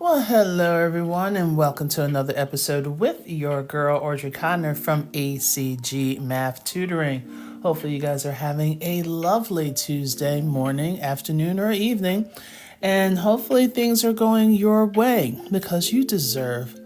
Well, hello everyone, and welcome to another episode with your girl Audrey Codner from ACG Math Tutoring. Hopefully you guys are having a lovely Tuesday morning, afternoon, or evening, and hopefully things are going your way because you deserve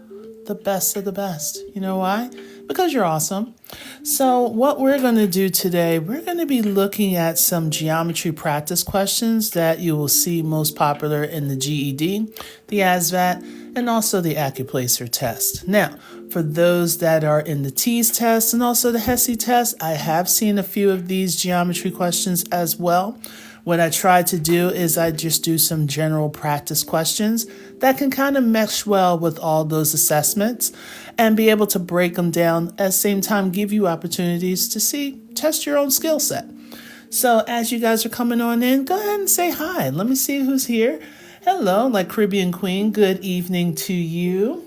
the best of the best. You know why? Because you're awesome. So what we're going to do today, we're going to be looking at some geometry practice questions that you will see most popular in the GED, the ASVAB, and also the Accuplacer test. Now, for those that are in the TEAS test and also the HESI test, I have seen a few of these geometry questions as well. What I try to do is I just do some general practice questions that can kind of mesh well with all those assessments and be able to break them down at the same time, give you opportunities to test your own skill set. So as you guys are coming on in, go ahead and say hi. Let me see who's here. Hello, like Caribbean Queen. Good evening to you.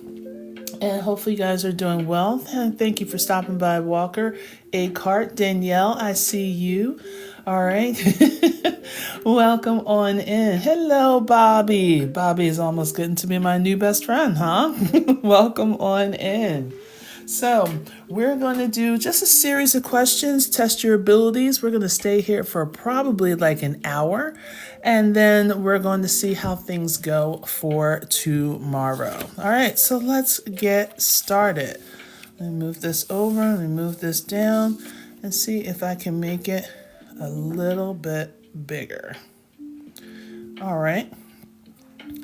And hopefully you guys are doing well. And thank you for stopping by, Walker. Acart, Danielle, I see you. All right. Welcome on in. Hello, Bobby. Bobby is almost getting to be my new best friend, huh? Welcome on in. So we're going to do just a series of questions, test your abilities. We're going to stay here for probably like an hour, and then we're going to see how things go for tomorrow. All right, so let's get started. Let me move this over, let me move this down, and see if I can make it a little bit bigger. All right,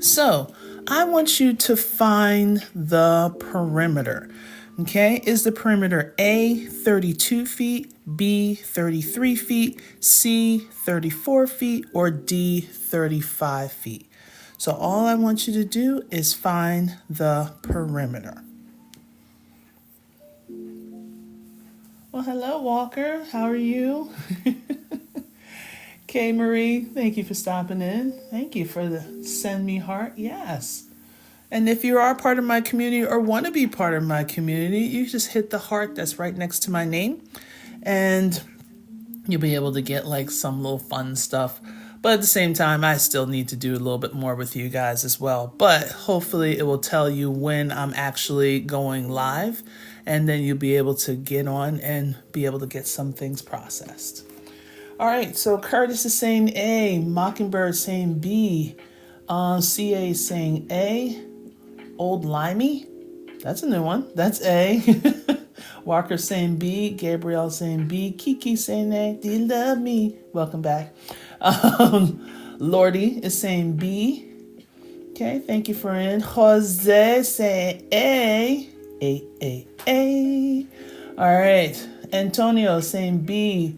so I want you to find the perimeter. Okay, is the perimeter A, 32 feet, B, 33 feet, C, 34 feet, or D, 35 feet? So all I want you to do is find the perimeter. Well, hello, Walker. How are you? Kay Marie, thank you for stopping in. Thank you for the send me heart. Yes. And if you are part of my community or want to be part of my community, you just hit the heart that's right next to my name, and you'll be able to get like some little fun stuff. But at the same time, I still need to do a little bit more with you guys as well. But hopefully it will tell you when I'm actually going live, and then you'll be able to get on and be able to get some things processed. All right, so Curtis is saying A, Mockingbird saying B, CA is saying A. Old Limey, that's a new one. That's A. Walker saying B. Gabrielle saying B. Kiki saying A. Do you love me? Welcome back. Lordy is saying B. Okay, thank you for in. Jose saying A. A. All right. Antonio saying B.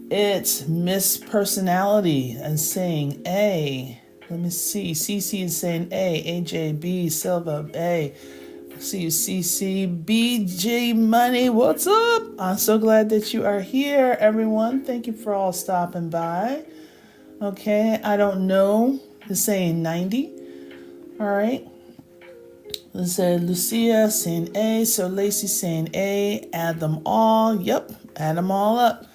It's Miss Personality and saying A. Let me see. CC is saying A. AJ, B. Silva, A. See you, CC. BG Money, what's up? I'm so glad that you are here, everyone. Thank you for all stopping by. Okay, I don't know. It's saying 90. All right. Let's say Lucia saying A. So Lacey saying A. Add them all. Yep, add them all up.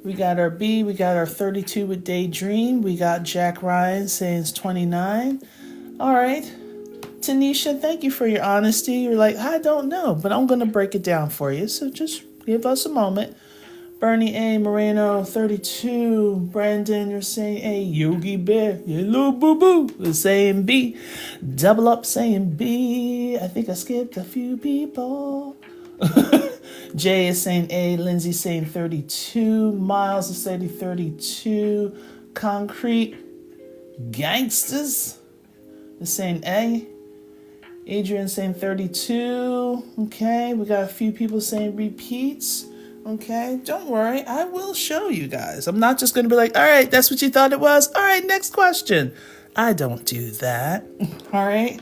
We got our B, we got our 32 with Daydream. We got Jack Ryan saying it's 29. All right. Tanisha, thank you for your honesty. You're like, I don't know, but I'm going to break it down for you. So just give us a moment. Bernie A, Moreno, 32. Brandon, you're saying A. Yogi Bear, hello, boo-boo, is saying B. Double Up saying B. I think I skipped a few people. Jay is saying A. Lindsay saying 32. Miles is saying 32. Concrete Gangsters is saying A. Adrian saying 32. Okay, we got a few people saying repeats. Okay, don't worry. I will show you guys. I'm not just going to be like, all right, that's what you thought it was. All right, next question. I don't do that. All right.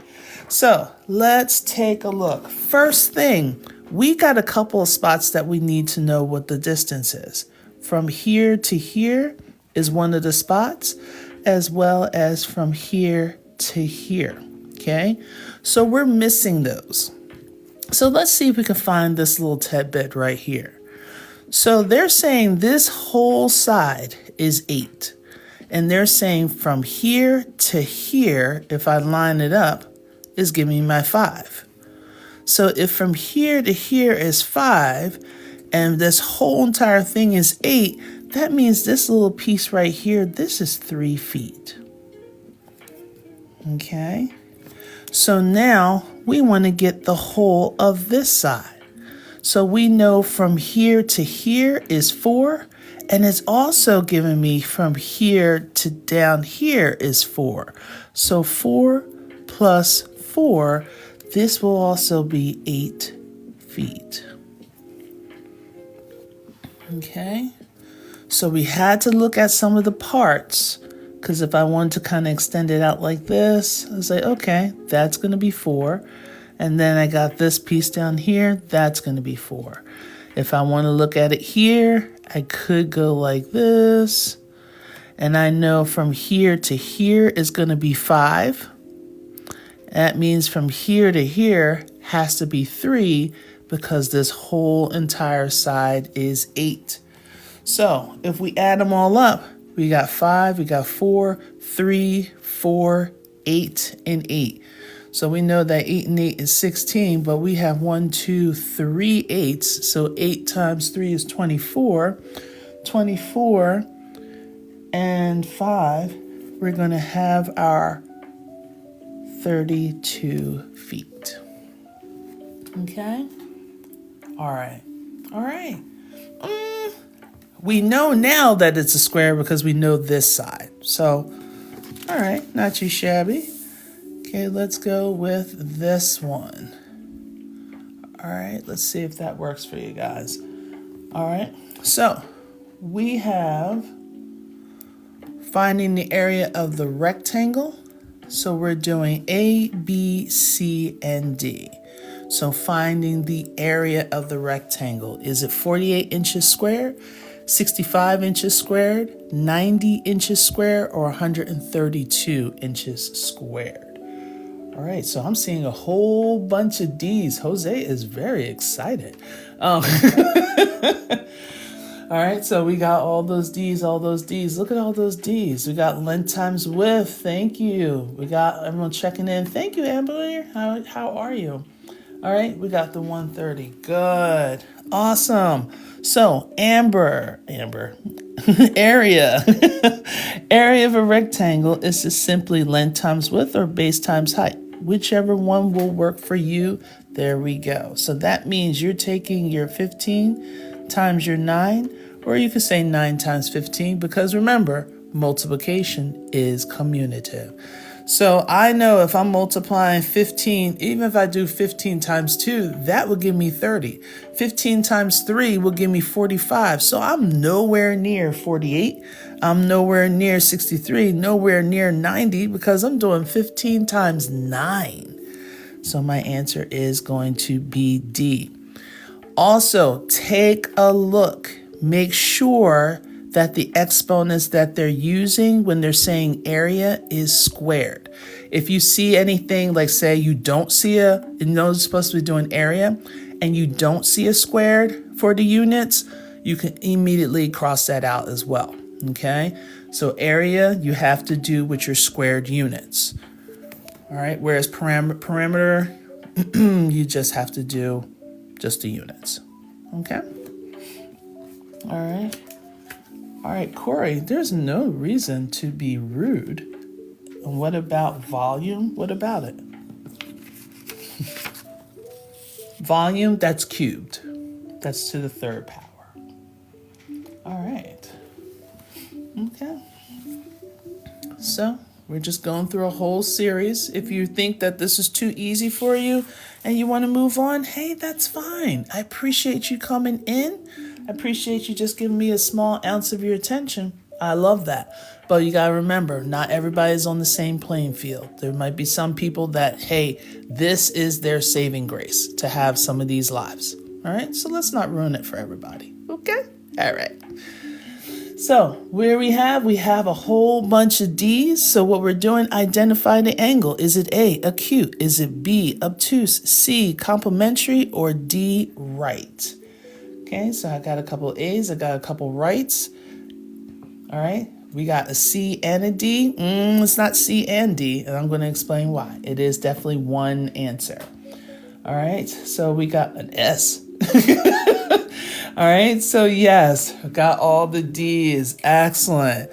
So let's take a look. First thing, we got a couple of spots that we need to know what the distance is. From here to here is one of the spots, as well as from here to here. Okay, so we're missing those. So let's see if we can find this little tidbit right here. So they're saying this whole side is 8. And they're saying from here to here, if I line it up, is giving me my 5. So if from here to here is 5, and this whole entire thing is 8, that means this little piece right here, this is 3 feet. Okay, so now we want to get the whole of this side. So we know from here to here is 4, and it's also giving me from here to down here is 4. So 4 plus 4, this will also be 8 feet. Okay, so we had to look at some of the parts, because if I wanted to kind of extend it out like this, I was like, okay, that's going to be 4. And then I got this piece down here, that's going to be 4. If I want to look at it here, I could go like this. And I know from here to here is going to be 5. That means from here to here has to be 3, because this whole entire side is 8. So if we add them all up, we got 5, we got 4, 3, 4, 8, and 8. So we know that 8 and 8 is 16, but we have 1, 2, 3 8s. So 8 times 3 is 24. 24 and 5, we're going to have our 32 feet. Okay? All right. All right. We know now that it's a square because we know this side. So, all right, not too shabby. Okay, let's go with this one. All right, let's see if that works for you guys. All right, so we have finding the area of the rectangle. So we're doing A, B, C, and D. So finding the area of the rectangle. Is it 48 inches squared, 65 inches squared, 90 inches squared, or 132 inches squared? All right, so I'm seeing a whole bunch of D's. Jose is very excited. All right, so we got all those D's, all those D's. Look at all those D's. We got length times width. Thank you. We got everyone checking in. Thank you, Amber. How are you? All right, we got the 130. Good. Awesome. So Amber, area. Area of a rectangle is just simply length times width or base times height. Whichever one will work for you. There we go. So that means you're taking your 15 times your 9, or you could say 9 times 15, because remember, multiplication is commutative. So I know if I'm multiplying 15, even if I do 15 times 2, that will give me 30. 15 times 3 will give me 45. So I'm nowhere near 48. I'm nowhere near 63, nowhere near 90, because I'm doing 15 times 9. So my answer is going to be D. Also, take a look. Make sure that the exponents that they're using when they're saying area is squared. If you see anything like, say, you don't see it's supposed to be doing area, and you don't see a squared for the units, you can immediately cross that out as well. Okay, so area you have to do with your squared units. All right, whereas perimeter, you just have to do just the units. Okay. All right. All right, Corey, there's no reason to be rude. And what about volume? What about it? Volume, that's cubed. That's to the third power. All right. Okay. So we're just going through a whole series. If you think that this is too easy for you and you want to move on, hey, that's fine. I appreciate you coming in. I appreciate you just giving me a small ounce of your attention. I love that. But you got to remember, not everybody's on the same playing field. There might be some people that, hey, this is their saving grace to have some of these lives. All right, so let's not ruin it for everybody. Okay? All right. So where we have a whole bunch of D's. So what we're doing, identify the angle. Is it A, acute? Is it B, obtuse? C, complementary? Or D, right? Okay, so I got a couple A's, I got a couple rights. All right, We got a C and a D. It's not C and D, and I'm going to explain why. It is definitely one answer. All right, so we got an S. All right, so yes, got all the D's. Excellent.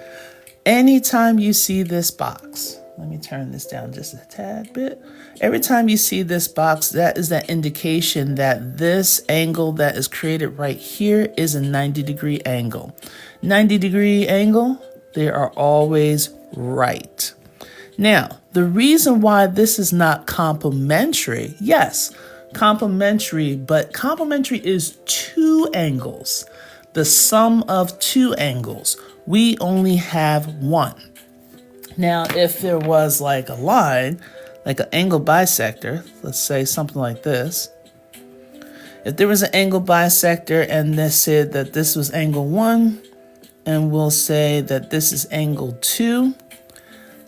Anytime you see this box, let me turn this down just a tad bit. Every time you see this box, that is that indication that this angle that is created right here is a 90-degree angle. 90-degree angle, they are always right. Now, the reason why this is not complementary, yes, complementary, but complementary is two angles, the sum of two angles. We only have one. Now, if there was like a line, like an angle bisector, let's say something like this. If there was an angle bisector and this said that this was angle 1, and we'll say that this is angle 2,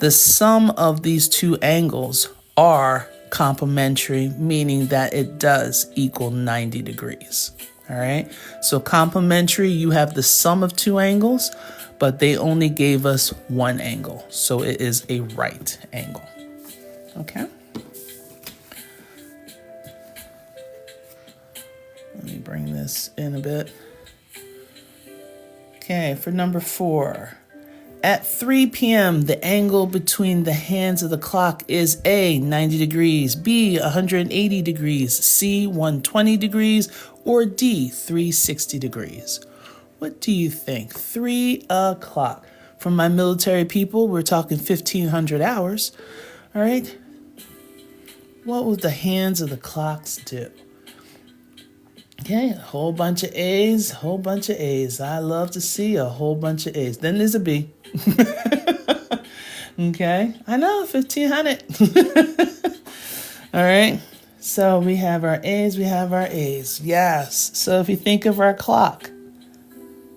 the sum of these two angles are complementary, meaning that it does equal 90 degrees. All right, so complementary, you have the sum of two angles, but they only gave us one angle, so it is a right angle. Okay. Let me bring this in a bit. Okay, for number 4. At 3 p.m., the angle between the hands of the clock is A, 90 degrees, B, 180 degrees, C, 120 degrees, or D, 360 degrees. What do you think? 3 o'clock. For my military people, we're talking 1,500 hours. All right. What would the hands of the clocks do? Okay, a whole bunch of A's, whole bunch of A's. I love to see a whole bunch of A's. Then there's a B. Okay, I know, 1,500. All right, so we have our A's, we have our A's. Yes, so if you think of our clock,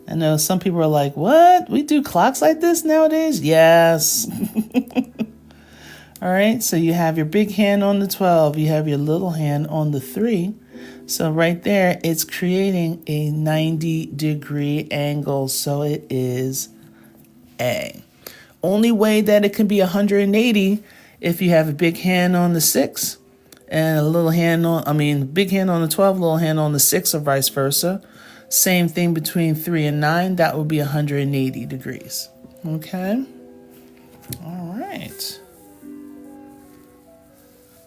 I know some people are like, what? We do clocks like this nowadays? Yes. All right, so you have your big hand on the 12, you have your little hand on the 3. So right there, it's creating a 90-degree angle, so it is A. Only way that it can be 180 if you have a big hand on the 6 and a little hand on, big hand on the 12, little hand on the 6, or vice versa. Same thing between 3 and 9, that would be 180 degrees. Okay? All right.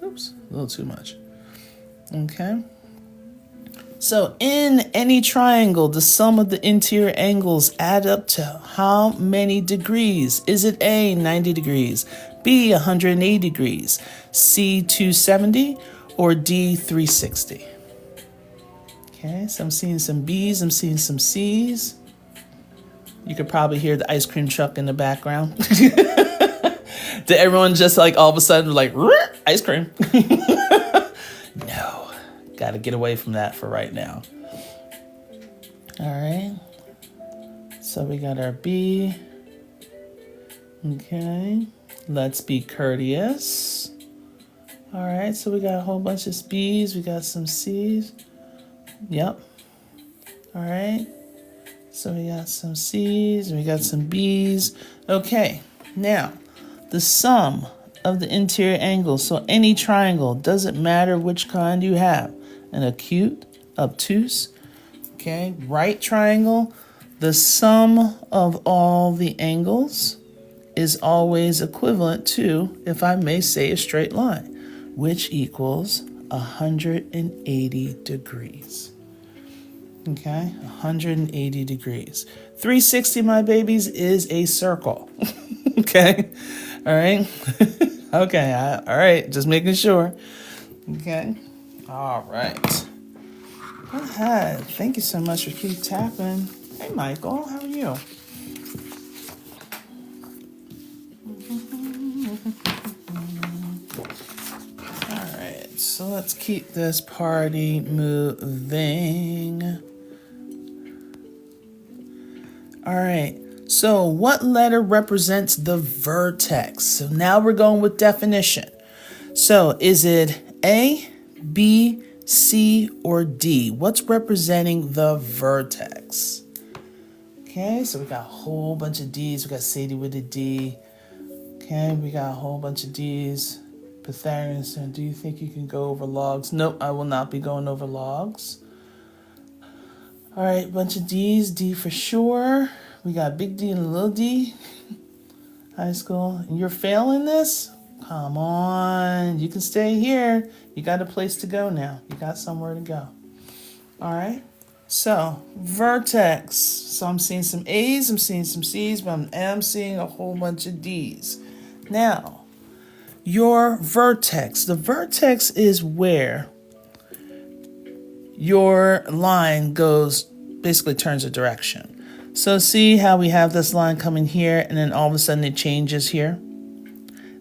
Oops, a little too much. Okay. So in any triangle, the sum of the interior angles add up to how many degrees? Is it A, 90 degrees, B, 180 degrees, C, 270, or D, 360? Okay, so I'm seeing some B's, I'm seeing some C's. You could probably hear the ice cream truck in the background. Did everyone just like all of a sudden like, ice cream? No. Got to get away from that for right now. All right. So we got our B. Okay. Let's be courteous. All right. So we got a whole bunch of B's. We got some C's. Yep. All right. So we got some C's. We got some B's. Okay. Now, the sum of the interior angles. So any triangle, doesn't matter which kind you have. An acute, obtuse, okay, right triangle. The sum of all the angles is always equivalent to, if I may say, a straight line, which equals 180 degrees. Okay, 180 degrees. 360, my babies, is a circle. Okay, all right. Okay, all right, just making sure. Okay. All right. Go ahead. Thank you so much for keep tapping. Hey, Michael, how are you? All right, so let's keep this party moving. All right, so what letter represents the vertex? So now we're going with definition. So is it A, B, C, or D? What's representing the vertex? Okay, so we got a whole bunch of D's. We got Sadie with a D. Okay, we got a whole bunch of D's. Pythagoras, do you think you can go over logs? Nope, I will not be going over logs. All right, bunch of D's. D for sure. We got big D and a little d. High school. And you're failing this? Come on. You can stay here. You got a place to go now. You got somewhere to go. All right. So, vertex. So I'm seeing some A's, I'm seeing some C's, but I am seeing a whole bunch of D's. Now, your vertex. The vertex is where your line goes, basically turns a direction. So see how we have this line coming here and then all of a sudden it changes here?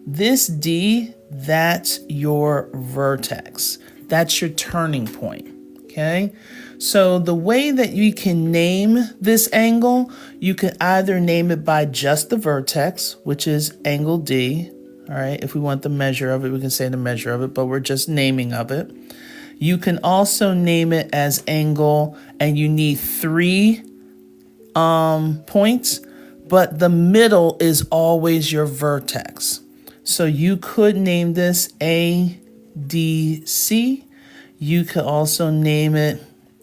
This D, that's your vertex. That's your turning point, okay? So the way that you can name this angle, you can either name it by just the vertex, which is angle D. All right, if we want the measure of it, we can say the measure of it, but we're just naming of it. You can also name it as angle, and you need 3 points, but the middle is always your vertex. So you could name this ADC. You could also name it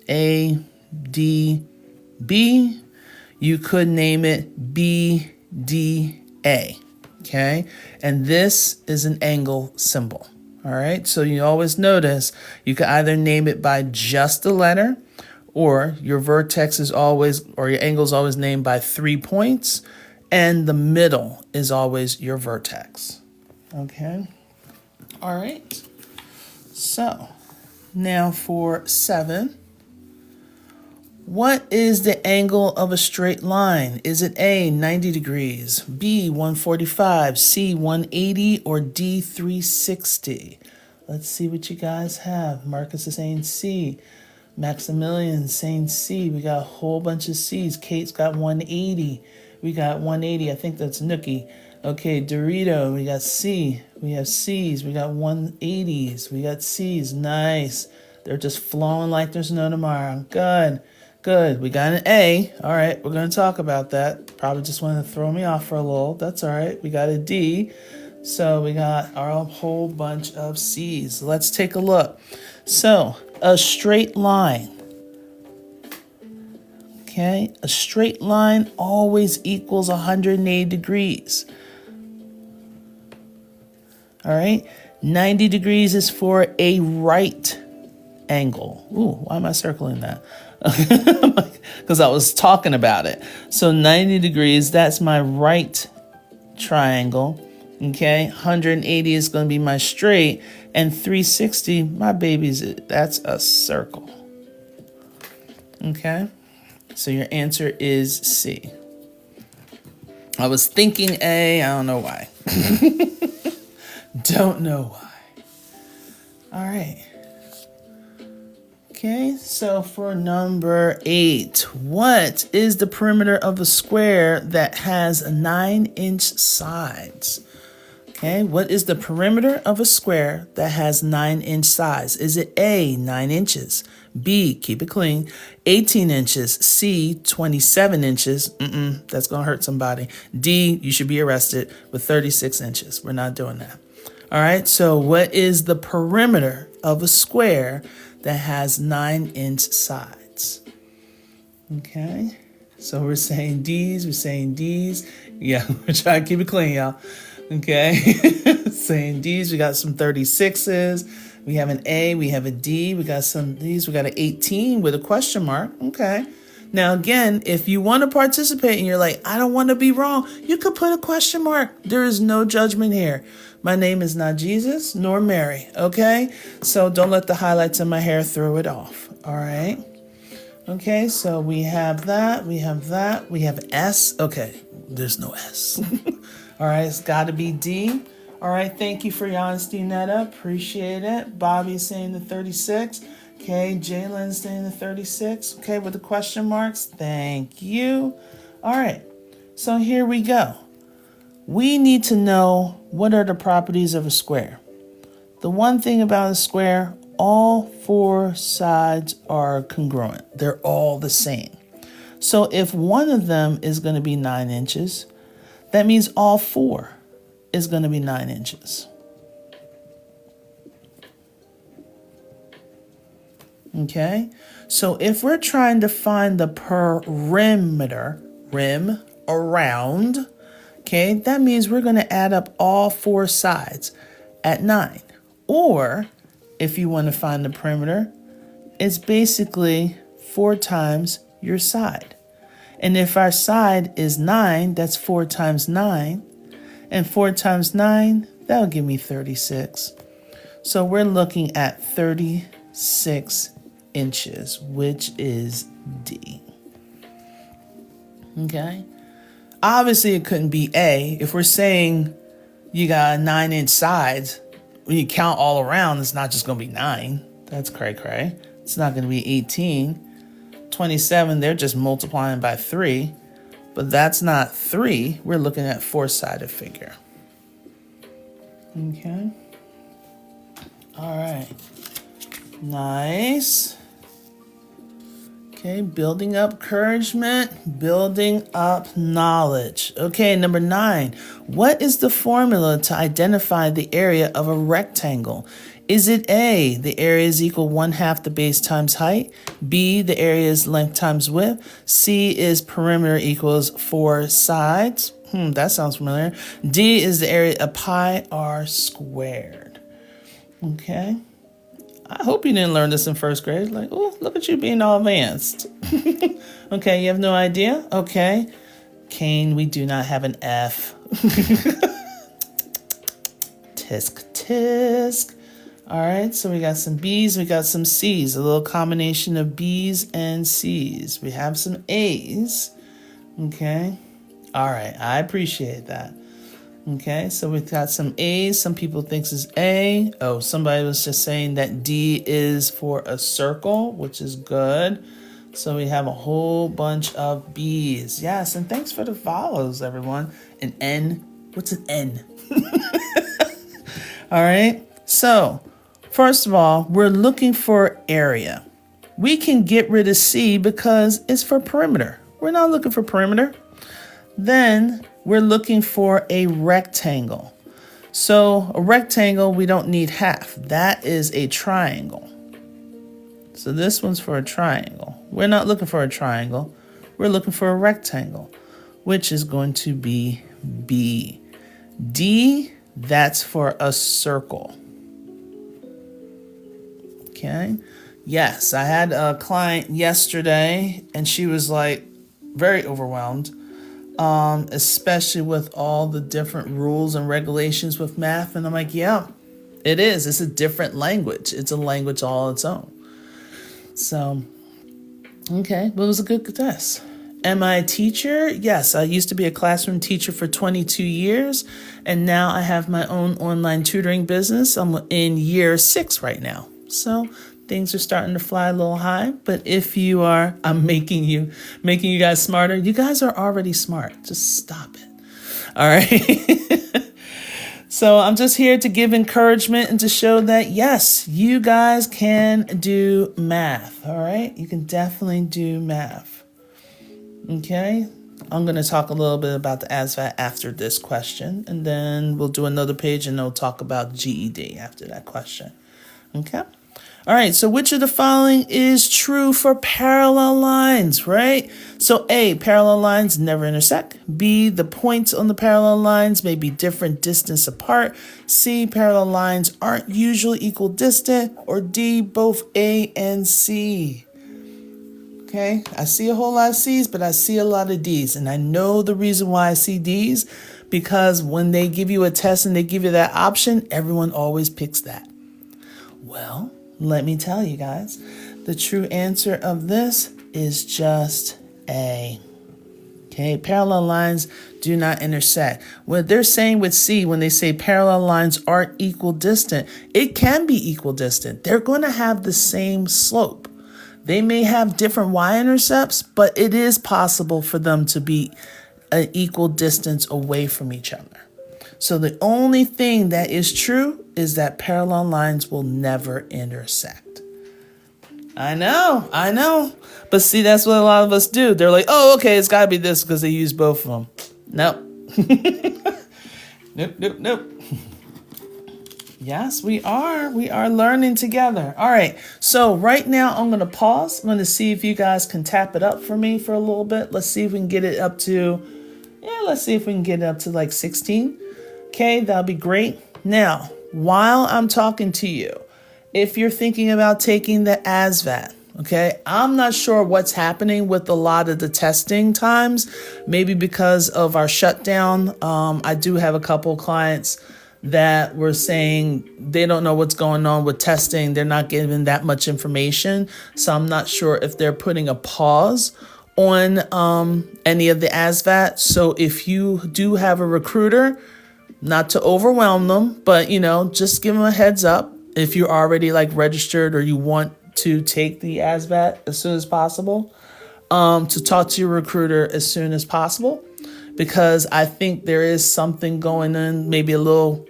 ADB. You could name it BDA. Okay, and this is an angle symbol. All right, so you always notice you can either name it by just the letter, or your vertex is always, or your angle is always named by 3 points, and the middle is always your vertex. Okay, all right, so now for 7. What is the angle of a straight line? Is it A, 90 degrees, B, 145, C, 180, or D, 360? Let's see what you guys have. Marcus is saying C. Maximilian saying C. We got a whole bunch of C's. Kate's got 180. We got 180. I think that's Nookie. Okay, Dorito, we got C. We have C's. We got 180s. We got C's. Nice. They're just flowing like there's no tomorrow. Good. Good. We got an A. All right, we're going to talk about that. Probably just wanted to throw me off for a little. That's all right. We got a D. So we got our whole bunch of C's. Let's take a look. So a straight line. Okay, a straight line always equals 180 degrees. All right, 90 degrees is for a right angle. Ooh, why am I circling that? Because I was talking about it. So 90 degrees, that's my right triangle. Okay, 180 is going to be my straight, and 360, my baby's, that's a circle. Okay, so your answer is C. I was thinking A, I don't know why. Don't know why. All right. Okay, so for number 8, what is the perimeter of a square that has 9-inch sides? Okay, what is the perimeter of a square that has 9-inch sides? Is it A, 9 inches, B, keep it clean, 18 inches, C, 27 inches, that's going to hurt somebody, D, you should be arrested, with 36 inches. We're not doing that. All right, so what is the perimeter of a square that has 9-inch sides? Okay, so we're saying D's, Yeah, we're trying to keep it clean, y'all. Okay, saying D's, we got some 36s. We have an A, we have a D, we got some D's, we got an 18 with a question mark. Okay. Now, again, if you want to participate and you're like, I don't want to be wrong, you could put a question mark. There is no judgment here. My name is not Jesus nor Mary, okay? So don't let the highlights in my hair throw it off, all right? Okay, so we have that, we have S. Okay, there's no S. All right, it's got to be D. All right, thank you for your honesty, Netta. Appreciate it. Bobby's saying the 36. Okay, Jalen's saying the 36. Okay, with the question marks. Thank you. All right, so here we go. We need to know what are the properties of a square. The one thing about a square, all 4 sides are congruent. They're all the same. So if one of them is going to be 9 inches, that means all 4 is going to be 9 inches. Okay, so if we're trying to find the perimeter, rim, around, okay, that means we're going to add up all 4 sides at 9. Or if you want to find the perimeter, it's basically 4 times your side. And if our side is 9, that's 4 times 9. And 4 times 9, that'll give me 36. So we're looking at 36 inches, which is D. Okay. Obviously, it couldn't be A. If we're saying you got 9-inch sides, when you count all around, it's not just going to be 9. That's cray-cray. It's not going to be 18. 27, they're just multiplying by 3. But that's not 3. We're looking at 4-sided figure. Okay. All right. Nice. Okay, building up encouragement, building up knowledge. Okay, number 9. What is the formula to identify the area of a rectangle? Is it A, the area is equal 1/2 the base times height? B, the area is length times width? C is perimeter equals 4 sides? That sounds familiar. D is the area of pi r squared. Okay. I hope you didn't learn this in 1st grade. Like, oh, look at you being all advanced. Okay, you have no idea? Okay. Kane, we do not have an F. Tisk, tisk. All right, so we got some B's, we got some C's, a little combination of B's and C's. We have some A's. Okay. All right, I appreciate that. Okay, so we've got some A's. Some people think this is A. Oh, somebody was just saying that D is for a circle, which is good. So we have a whole bunch of B's. Yes, and thanks for the follows, everyone. An N. What's an N? All right, so first of all, we're looking for area. We can get rid of C because it's for perimeter. We're not looking for perimeter. Then we're looking for a rectangle. So a rectangle, we don't need half. That is a triangle. So this one's for a triangle. We're not looking for a triangle. We're looking for a rectangle, which is going to be B. D, that's for a circle. Okay. Yes, I had a client yesterday and she was like very overwhelmed. Especially with all the different rules and regulations with math. And I'm like, yeah, it is. It's a different language. It's a language all its own. So, okay, but it was a good test. Am I a teacher? Yes, I used to be a classroom teacher for 22 years. And now I have my own online tutoring business. I'm in year 6 right now. So things are starting to fly a little high, but if you are, I'm making you guys smarter. You guys are already smart. Just stop it. All right. So I'm just here to give encouragement and to show that, yes, you guys can do math. All right. You can definitely do math. Okay. I'm going to talk a little bit about the ASVAB after this question, and then we'll do another page and we'll talk about GED after that question. Okay. All right, so which of the following is true for parallel lines, right? So A, parallel lines never intersect. B, the points on the parallel lines may be different distance apart. C, parallel lines aren't usually equal distant. Or D, both A and C. Okay, I see a whole lot of C's, but I see a lot of D's. And I know the reason why I see D's, because when they give you a test and they give you that option, everyone always picks that. Well, let me tell you guys, the true answer of this is just A. Okay, parallel lines do not intersect. What they're saying with C, when they say parallel lines aren't equal distant, it can be equal distant. They're going to have the same slope. They may have different y-intercepts, but it is possible for them to be an equal distance away from each other. So the only thing that is true is that parallel lines will never intersect. I know. But see, that's what a lot of us do. They're like, oh, okay, it's got to be this because they use both of them. Nope. Nope. Yes, we are. We are learning together. All right. So right now I'm going to pause. I'm going to see if you guys can tap it up for me for a little bit. Let's see if we can get it up to, like 16. Okay, that'll be great. Now, while I'm talking to you, if you're thinking about taking the ASVAB, okay, I'm not sure what's happening with a lot of the testing times, maybe because of our shutdown. I do have a couple clients that were saying they don't know what's going on with testing. They're not giving that much information. So I'm not sure if they're putting a pause on any of the ASVAB. So if you do have a recruiter, not to overwhelm them, but, just give them a heads up if you're already like registered or you want to take the ASVAB as soon as possible, to talk to your recruiter as soon as possible, because I think there is something going on, maybe a little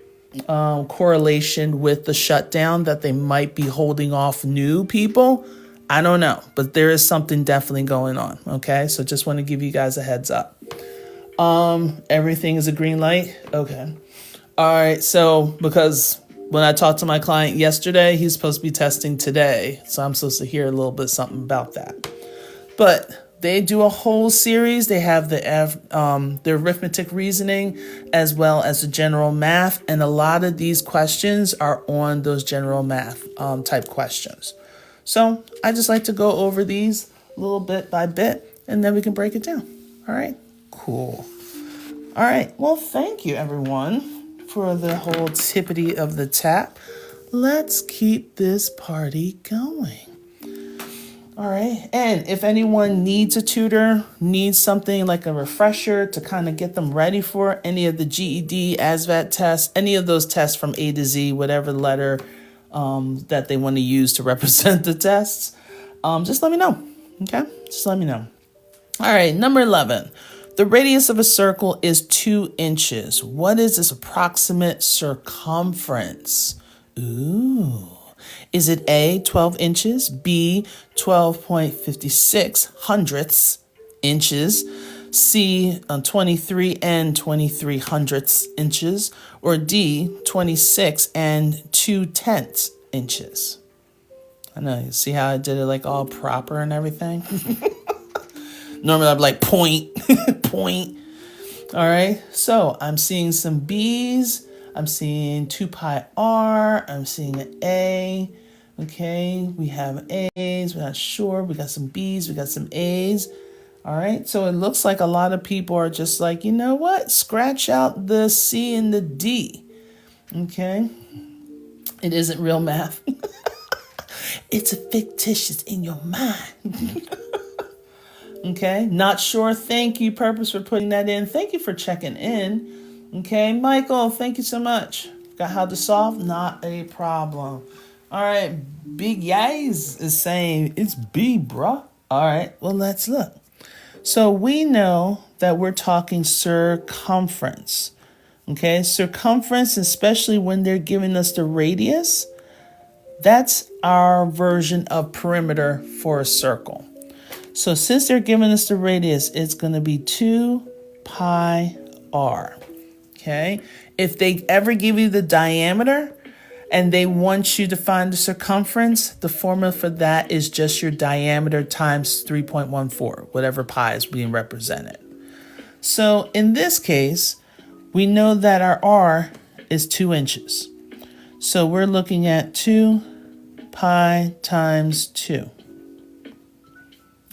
correlation with the shutdown that they might be holding off new people. I don't know, but there is something definitely going on. Okay. So just want to give you guys a heads up. Everything is a green light. Okay. All right. So because when I talked to my client yesterday, he's supposed to be testing today. So I'm supposed to hear a little bit something about that. But they do a whole series. They have the arithmetic reasoning as well as the general math. And a lot of these questions are on those general math type questions. So I just like to go over these a little bit by bit, and then we can break it down. All right, cool. All right, well, thank you, everyone, for the whole tippity of the tap. Let's keep this party going. All right. And if anyone needs a tutor, needs something like a refresher to kind of get them ready for any of the GED, ASVAB tests, any of those tests from A to Z, whatever letter that they want to use to represent the tests, just let me know. Okay. Just let me know. All right. Number 11. The radius of a circle is 2 inches. What is its approximate circumference? Ooh. Is it A, 12 inches, B, 12.56 hundredths inches, C, 23 and 23 hundredths inches, or D, 26 and 2/10 inches? I know, you see how I did it like all proper and everything? Normally I'd be like point. All right, so I'm seeing some B's. I'm seeing 2 pi r. I'm seeing an A. Okay, we have A's. We're not sure. We got some B's. We got some A's. All right, so it looks like a lot of people are just like, you know what? Scratch out the C and the D. Okay, it isn't real math. It's a fictitious in your mind. Okay, not sure. Thank you, Purpose, for putting that in. Thank you for checking in. Okay, Michael, thank you so much. Got how to solve? Not a problem. All right, Big Yays is saying it's B, bruh. All right, well, let's look. So we know that we're talking circumference. Okay, circumference, especially when they're giving us the radius, that's our version of perimeter for a circle. So since they're giving us the radius, it's going to be 2 pi r. Okay, if they ever give you the diameter and they want you to find the circumference, the formula for that is just your diameter times 3.14, whatever pi is being represented. So in this case, we know that our r is 2 inches. So we're looking at 2 pi times 2.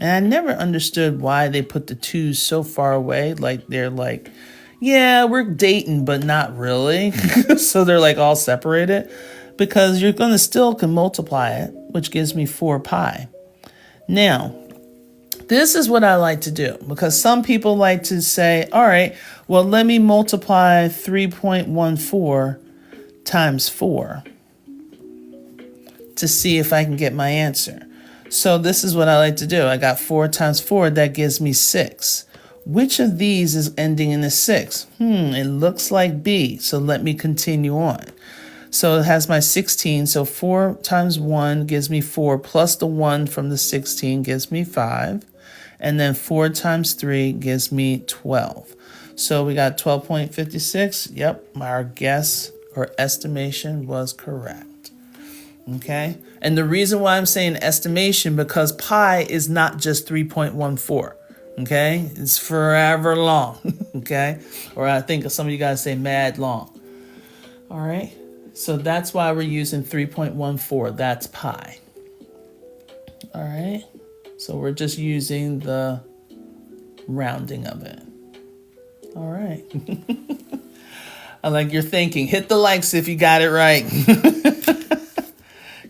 And I never understood why they put the 2's so far away. Like they're like, yeah, we're dating, but not really. So they're like all separated, because you're going to still can multiply it, which gives me 4 pi. Now, this is what I like to do, because some people like to say, all right, well, let me multiply 3.14 times 4 to see if I can get my answer. So this is what I like to do. I got 4 times 4. That gives me 6. Which of these is ending in a 6? It looks like B. So let me continue on. So it has my 16. So 4 times 1 gives me 4, plus the 1 from the 16 gives me 5. And then 4 times 3 gives me 12. So we got 12.56. Yep, our guess or estimation was correct. Okay? And the reason why I'm saying estimation, because pi is not just 3.14. Okay? It's forever long. Okay? Or I think some of you guys say mad long. All right? So that's why we're using 3.14. That's pi. All right? So we're just using the rounding of it. All right. I like your thinking. Hit the likes if you got it right.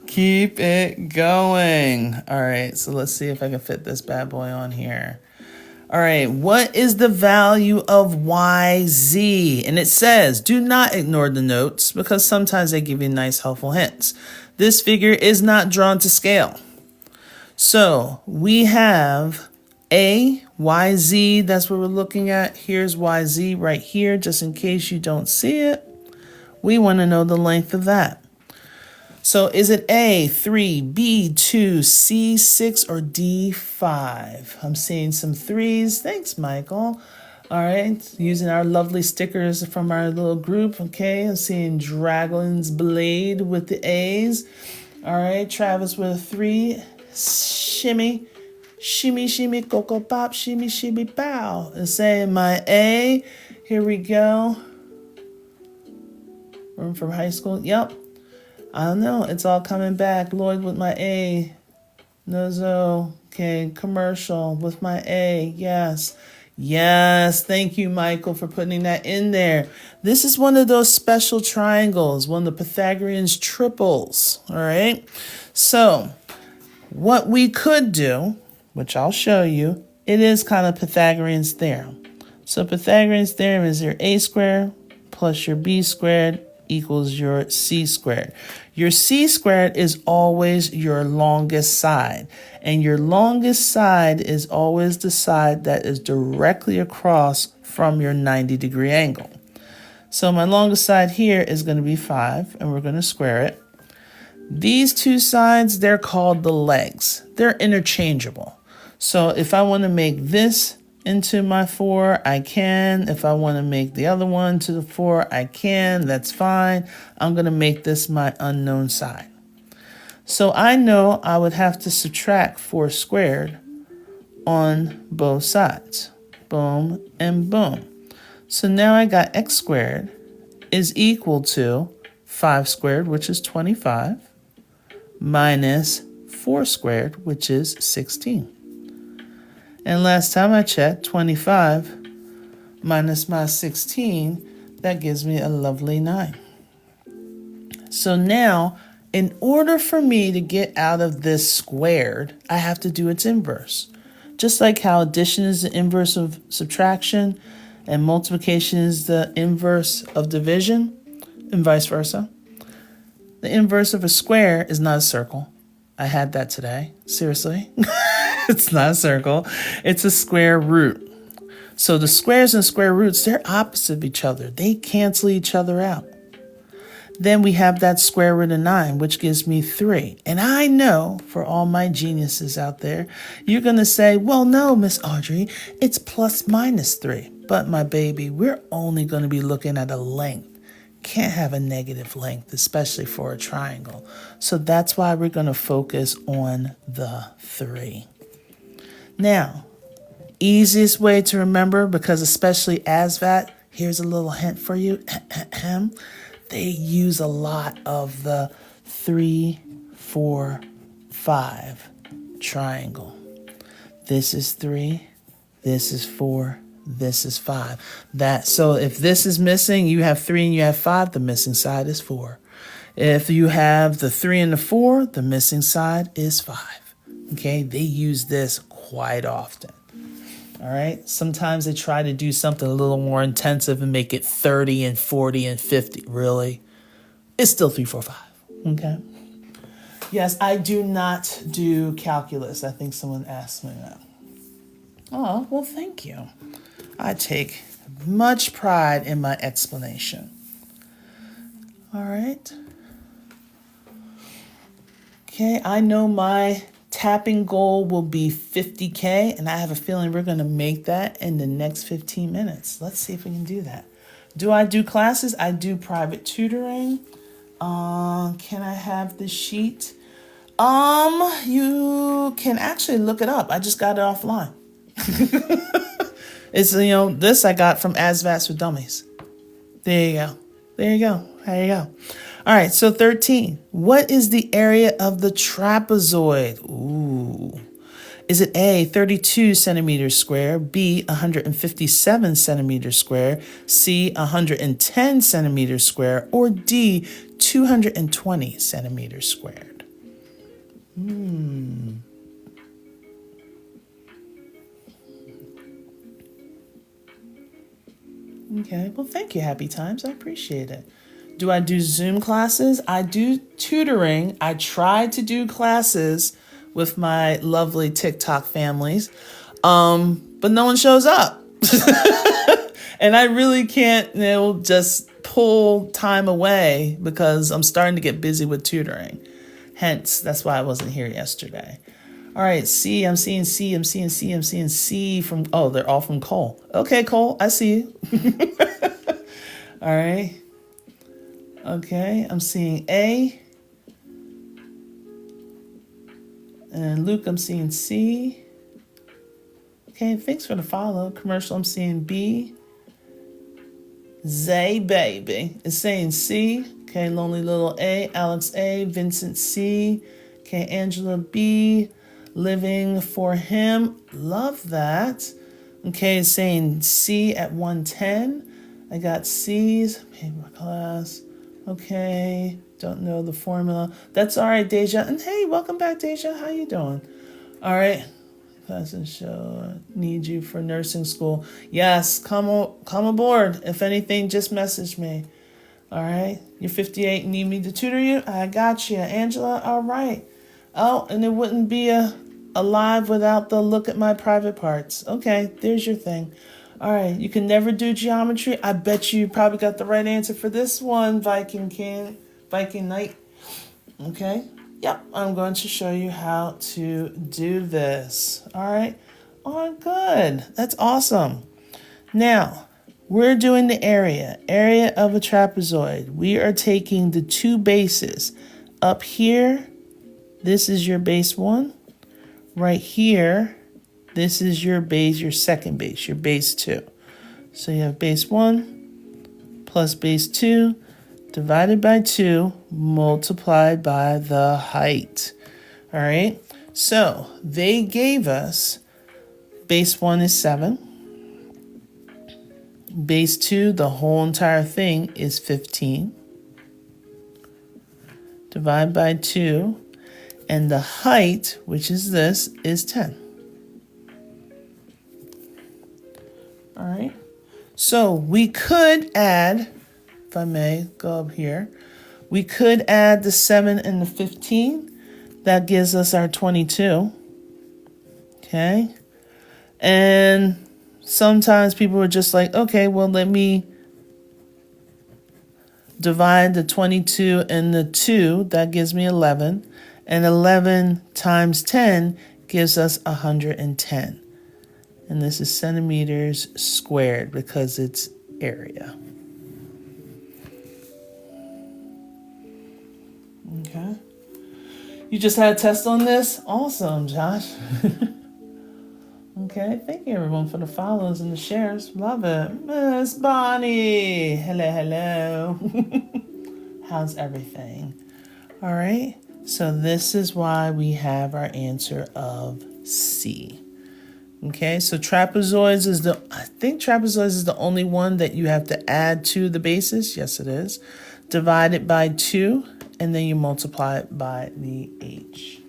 Keep it going. All right, so let's see if I can fit this bad boy on here. All right, what is the value of YZ? And it says, do not ignore the notes because sometimes they give you nice, helpful hints. This figure is not drawn to scale. So we have YZ, that's what we're looking at. Here's YZ right here, just in case you don't see it. We want to know the length of that. So is it A, 3, B, 2, C, 6, or D, 5? I'm seeing some 3s. Thanks, Michael. All right, using our lovely stickers from our little group. Okay, I'm seeing Dragon's Blade with the A's. All right, Travis with a 3. Shimmy, shimmy, shimmy, cocoa pop, shimmy, shimmy, bow. And saying my A. Here we go. Room from high school. Yep. I don't know. It's all coming back. Lloyd with my A. Nozo. Okay. Commercial with my A. Yes. Yes. Thank you, Michael, for putting that in there. This is one of those special triangles, one of the Pythagorean's triples. All right. So what we could do, which I'll show you, it is kind of Pythagorean's theorem. So Pythagorean's theorem is your A squared plus your B squared equals your C squared. Your C squared is always your longest side. And your longest side is always the side that is directly across from your 90-degree angle. So my longest side here is going to be 5, and we're going to square it. These two sides, they're called the legs. They're interchangeable. So if I want to make this into my 4, I can. If I want to make the other one to the 4, I can. That's fine. I'm going to make this my unknown side. So I know I would have to subtract 4 squared on both sides. Boom and boom. So now I got x squared is equal to 5 squared, which is 25, minus 4 squared, which is 16. And last time I checked, 25 minus my 16, that gives me a lovely 9. So now, in order for me to get out of this squared, I have to do its inverse. Just like how addition is the inverse of subtraction and multiplication is the inverse of division, and vice versa. The inverse of a square is not a circle. I had that today. Seriously. It's not a circle. It's a square root. So the squares and square roots, they're opposite of each other. They cancel each other out. Then we have that square root of 9, which gives me 3. And I know, for all my geniuses out there, you're going to say, well, no, Miss Audrey, it's plus minus 3. But my baby, we're only going to be looking at a length. Can't have a negative length, especially for a triangle. So that's why we're going to focus on the 3. Now, easiest way to remember, because especially ASVAB, here's a little hint for you. They use a lot of the 3, 4, 5 triangle. This is 3, this is 4, this is 5. So if this is missing, you have 3 and you have 5, the missing side is 4. If you have the 3 and the 4, the missing side is 5. Okay, they use this quite often. All right, sometimes they try to do something a little more intensive and make it 30 and 40 and 50. Really? It's still 3, 4, 5. Okay. Yes, I do not do calculus. I think someone asked me that. Oh, well, thank you. I take much pride in my explanation. All right. Okay, I know my tapping goal will be 50K, and I have a feeling we're going to make that in the next 15 minutes. Let's see if we can do that. Do I do classes? I do private tutoring. Can I have the sheet? You can actually look it up. I just got it offline. It's, this I got from ASVAB for Dummies. There you go. There you go. There you go. All right, so 13. What is the area of the trapezoid? Ooh. Is it A, 32 centimeters square, B, 157 centimeters square, C, 110 centimeters square, or D, 220 centimeters squared? Okay, well, thank you, Happy Times. I appreciate it. Do I do Zoom classes? I do tutoring. I try to do classes with my lovely TikTok families, but no one shows up. And I really can't, just pull time away because I'm starting to get busy with tutoring. Hence, that's why I wasn't here yesterday. All right, C, I'm seeing C, I'm seeing C, I'm seeing C from, they're all from Cole. Okay, Cole, I see you. All right. Okay, I'm seeing A. And Luke, I'm seeing C. Okay, thanks for the follow. Commercial, I'm seeing B. Zay Baby is saying C. Okay, Lonely Little A. Alex A. Vincent C. Okay, Angela B. Living for Him. Love that. Okay, it's saying C at 110. I got C's. Paper class. Okay, don't know the formula. That's all right, Deja. And hey, welcome back, Deja. How you doing? All right. Classes show need you for nursing school. Yes, come aboard. If anything, just message me. All right. You're 58 and need me to tutor you? I got you. Angela, all right. Oh, and it wouldn't be a live without the look at my private parts. Okay, there's your thing. All right, you can never do geometry. I bet you probably got the right answer for this one, Viking Knight. Okay, yep, I'm going to show you how to do this. All right, good. That's awesome. Now, we're doing the area of a trapezoid. We are taking the two bases. Up here, this is your base 1. Right here, this is your base, your second base, your base 2. So you have base 1 plus base 2 divided by 2 multiplied by the height. All right. So they gave us base 1 is 7. Base 2, the whole entire thing is 15. Divide by 2. And the height, which is this, is 10. All right. So we could add, if I may go up here, we could add the 7 and the 15. That gives us our 22. Okay. And sometimes people are just like, okay, well, let me divide the 22 and the 2. That gives me 11. And 11 times 10 gives us 110. And this is centimeters squared because it's area. Okay. You just had a test on this? Awesome, Josh. Okay, thank you everyone for the follows and the shares. Love it. Miss Bonnie. Hello. How's everything? All right. So this is why we have our answer of C. Okay, so trapezoids is the only one that you have to add to the basis. Yes, it is. Divide it by 2, and then you multiply it by the H.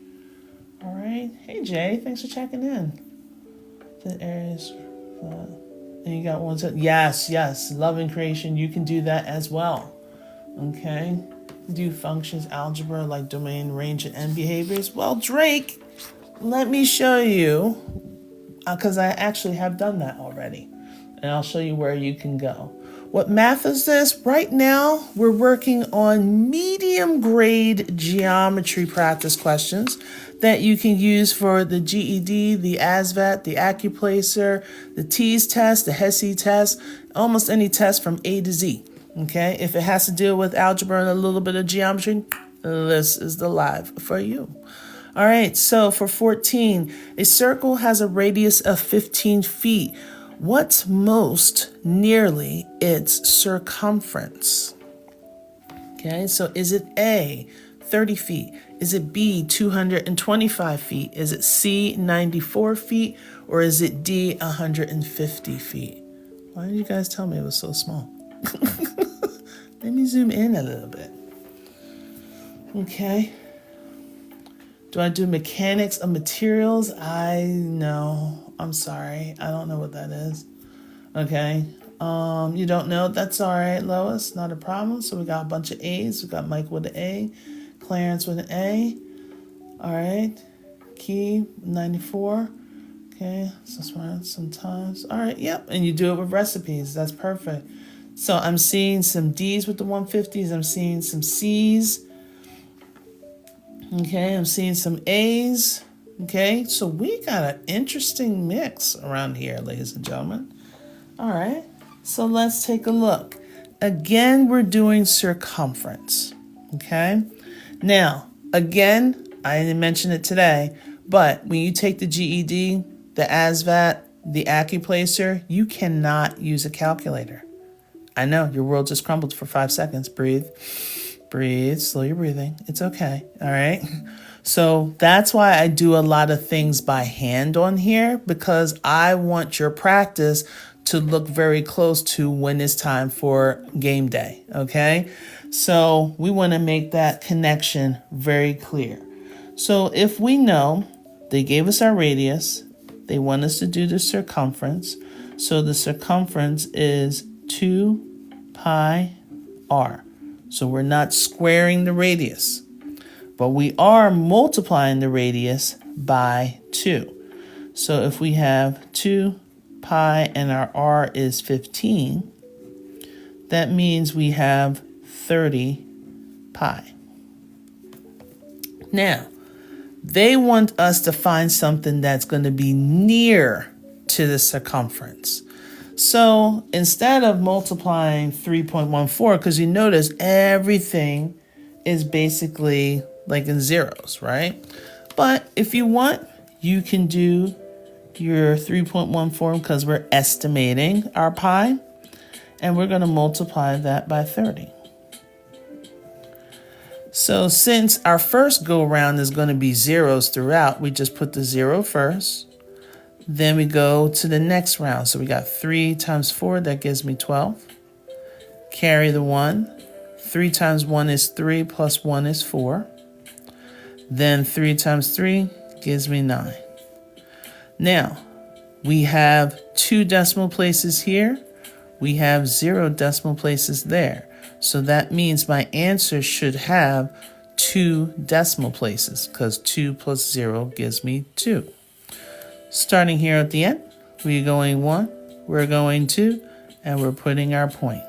All right. Hey, Jay, thanks for checking in. The areas, and you got one. Yes. Love and creation. You can do that as well. Okay. Do functions, algebra, like domain, range, and end behaviors. Well, Drake, let me show you, because I actually have done that already. And I'll show you where you can go. What math is this? Right now, we're working on medium grade geometry practice questions that you can use for the GED, the ASVAB, the Accuplacer, the TEAS test, the HESI test, almost any test from A to Z. Okay, if it has to deal with algebra and a little bit of geometry, this is the live for you. All right, so for 14, a circle has a radius of 15 feet. What's most nearly its circumference? Okay, so is it A, 30 feet? Is it B, 225 feet? Is it C, 94 feet? Or is it D, 150 feet? Why did you guys tell me it was so small? Let me zoom in a little bit. Okay. Do I do mechanics of materials? I'm sorry. I don't know what that is. Okay. You don't know? That's all right, Lois. Not a problem. So we got a bunch of A's. We got Mike with an A. Clarence with an A. All right. Key, 94. Okay. So smart sometimes. All right. Yep. And you do it with recipes. That's perfect. So I'm seeing some D's with the 150s. I'm seeing some C's. Okay. I'm seeing some A's. Okay, so we got an interesting mix around here, ladies and gentlemen. All right, so let's take a look. Again, we're doing circumference, okay? Now, again, I didn't mention it today, but when you take the GED, the ASVAB, the Accuplacer, you cannot use a calculator. I know, your world just crumbled for 5 seconds. Breathe, slow your breathing. It's okay, all right? So that's why I do a lot of things by hand on here, because I want your practice to look very close to when it's time for game day, okay? So we want to make that connection very clear. So if we know they gave us our radius, they want us to do the circumference. So the circumference is 2 pi r. So we're not squaring the radius, but we are multiplying the radius by 2. So if we have 2 pi and our r is 15, that means we have 30 pi. Now, they want us to find something that's going to be near to the circumference. So instead of multiplying 3.14, because you notice everything is basically like in zeros, right? But if you want, you can do your 3.14 because we're estimating our pi, and we're going to multiply that by 30. So since our first go around is going to be zeros throughout, we just put the 0 first. Then we go to the next round. So we got 3 times 4, that gives me 12. Carry the 1. 3 times 1 is 3, plus 1 is 4. Then 3 times 3 gives me 9. Now, we have 2 decimal places here. We have 0 decimal places there. So that means my answer should have 2 decimal places, because 2 plus 0 gives me 2. Starting here at the end, we're going 1, we're going 2, and we're putting our point.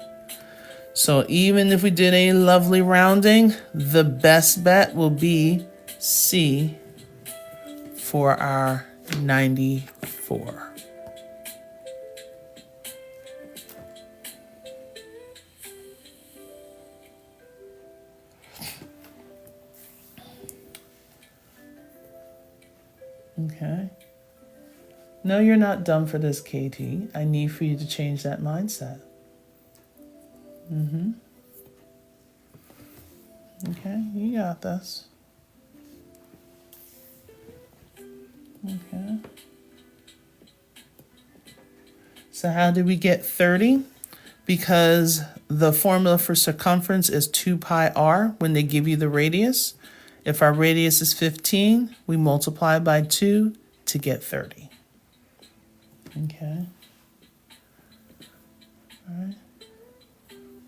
So even if we did a lovely rounding, the best bet will be C for our 94. Okay. No, you're not done for this, KT. I need for you to change that mindset. Okay, you got this. Okay. So how did we get 30? Because the formula for circumference is 2 pi r when they give you the radius. If our radius is 15, we multiply by 2 to get 30. Okay. All right.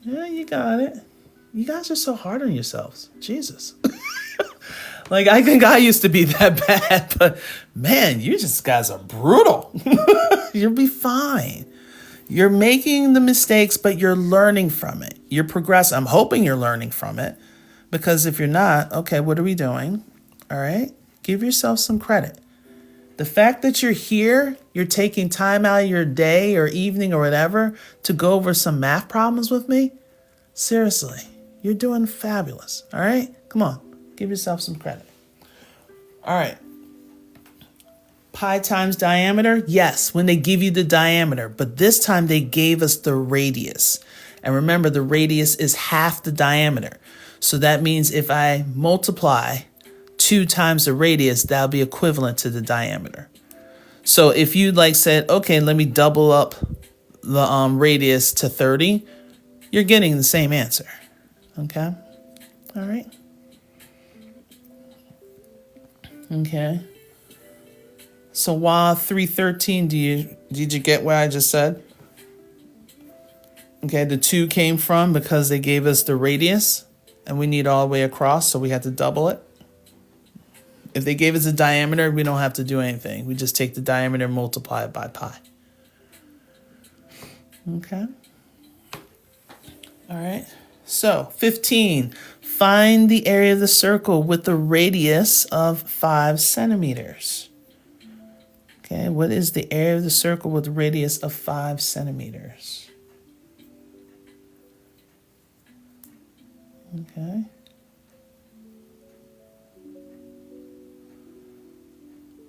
Yeah, you got it. You guys are so hard on yourselves. Jesus. Like, I think I used to be that bad, but man, you just guys are brutal. You'll be fine. You're making the mistakes, but you're learning from it. You're progressing. I'm hoping you're learning from it, because if you're not, okay, what are we doing? All right, give yourself some credit. The fact that you're here, you're taking time out of your day or evening or whatever to go over some math problems with me, seriously, you're doing fabulous. All right, come on, give yourself some credit. All right. Pi times diameter, yes, when they give you the diameter, but this time they gave us the radius. And remember, the radius is half the diameter. So that means if I multiply 2 times the radius, that'll be equivalent to the diameter. So if you said, okay, let me double up the radius to 30, you're getting the same answer. Okay? All right? Okay. So while 313, did you get what I just said? Okay, the 2 came from because they gave us the radius and we need all the way across, so we had to double it. If they gave us a diameter, we don't have to do anything. We just take the diameter and multiply it by pi. Okay. All right. So 15, find the area of the circle with the radius of 5 centimeters. Okay, what is the area of the circle with a radius of 5 centimeters? Okay.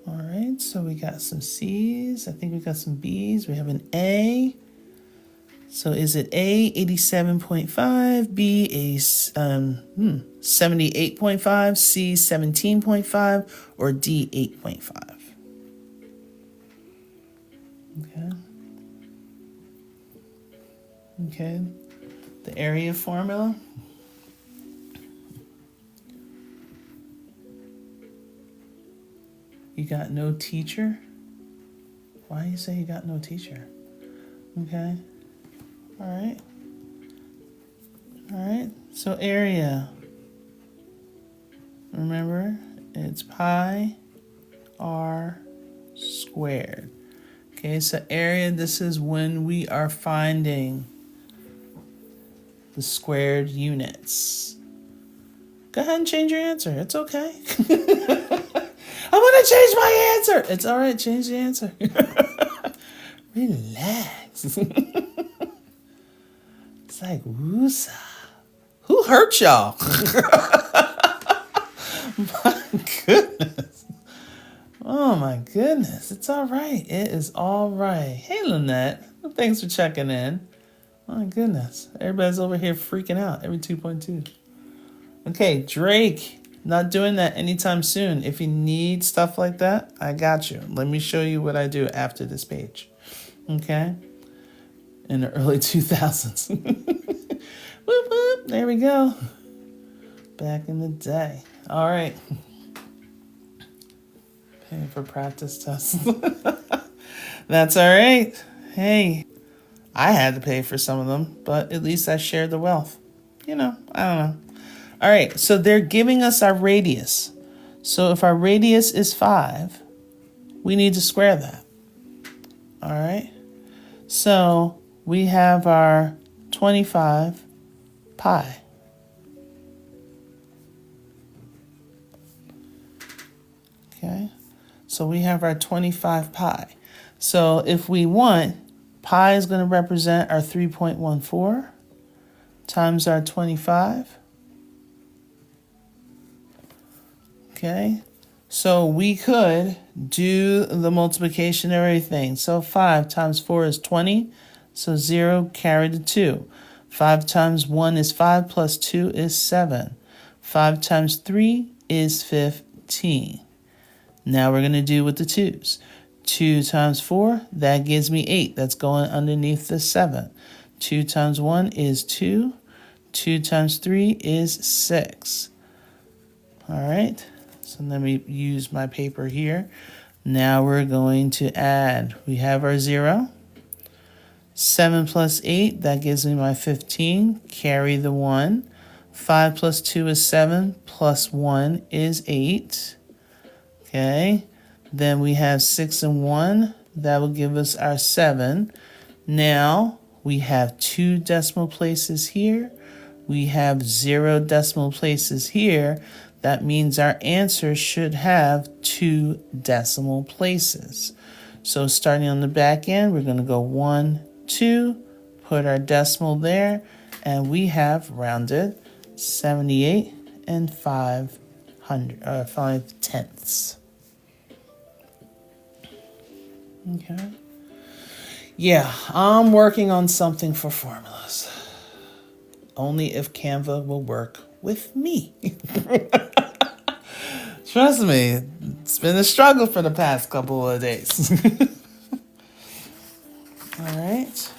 All right, so we got some C's. I think we got some B's. We have an A. So is it A, 87.5, B, 78.5, C, 17.5, or D, 8.5? Okay. Okay. The area formula. You got no teacher? Why you say you got no teacher? Okay. All right. All right. So area. Remember, it's pi r squared. Okay, so area, this is when we are finding the squared units. Go ahead and change your answer. It's okay. I want to change my answer. It's all right. Change the answer. Relax. It's like, woosah. Who hurt y'all? My goodness. Oh my goodness. It's all right. It is all right. Hey, Lynette. Thanks for checking in. My goodness. Everybody's over here freaking out. Every 2.2. Okay, Drake. Not doing that anytime soon. If you need stuff like that, I got you. Let me show you what I do after this page. Okay? In the early 2000s. Whoop, whoop. There we go. Back in the day. All right. Paying for practice tests. That's all right. Hey, I had to pay for some of them, but at least I shared the wealth. I don't know. All right, so they're giving us our radius. So if our radius is 5, we need to square that. All right. So we have our 25 pi. Okay. So we have our 25 pi. So if we want, pi is going to represent our 3.14 times our 25. Okay, so we could do the multiplication of everything. So 5 times 4 is 20. So 0 carry the 2. 5 times 1 is 5 plus 2 is 7. 5 times 3 is 15. Now we're going to do with the 2's. 2 times 4, that gives me 8. That's going underneath the 7. 2 times 1 is 2. 2 times 3 is 6. All right. So let me use my paper here. Now we're going to add. We have our 0. 7 plus 8, that gives me my 15. Carry the 1. 5 plus 2 is 7. Plus 1 is 8. Okay. Then we have 6 and 1. That will give us our 7. Now we have 2 decimal places here. We have 0 decimal places here. That means our answer should have 2 decimal places. So starting on the back end, we're going to go 1, 2, put our decimal there, and we have rounded 78 and 5 tenths. Okay. Yeah, I'm working on something for formulas. Only if Canva will work with me. Trust me, it's been a struggle for the past couple of days. All right.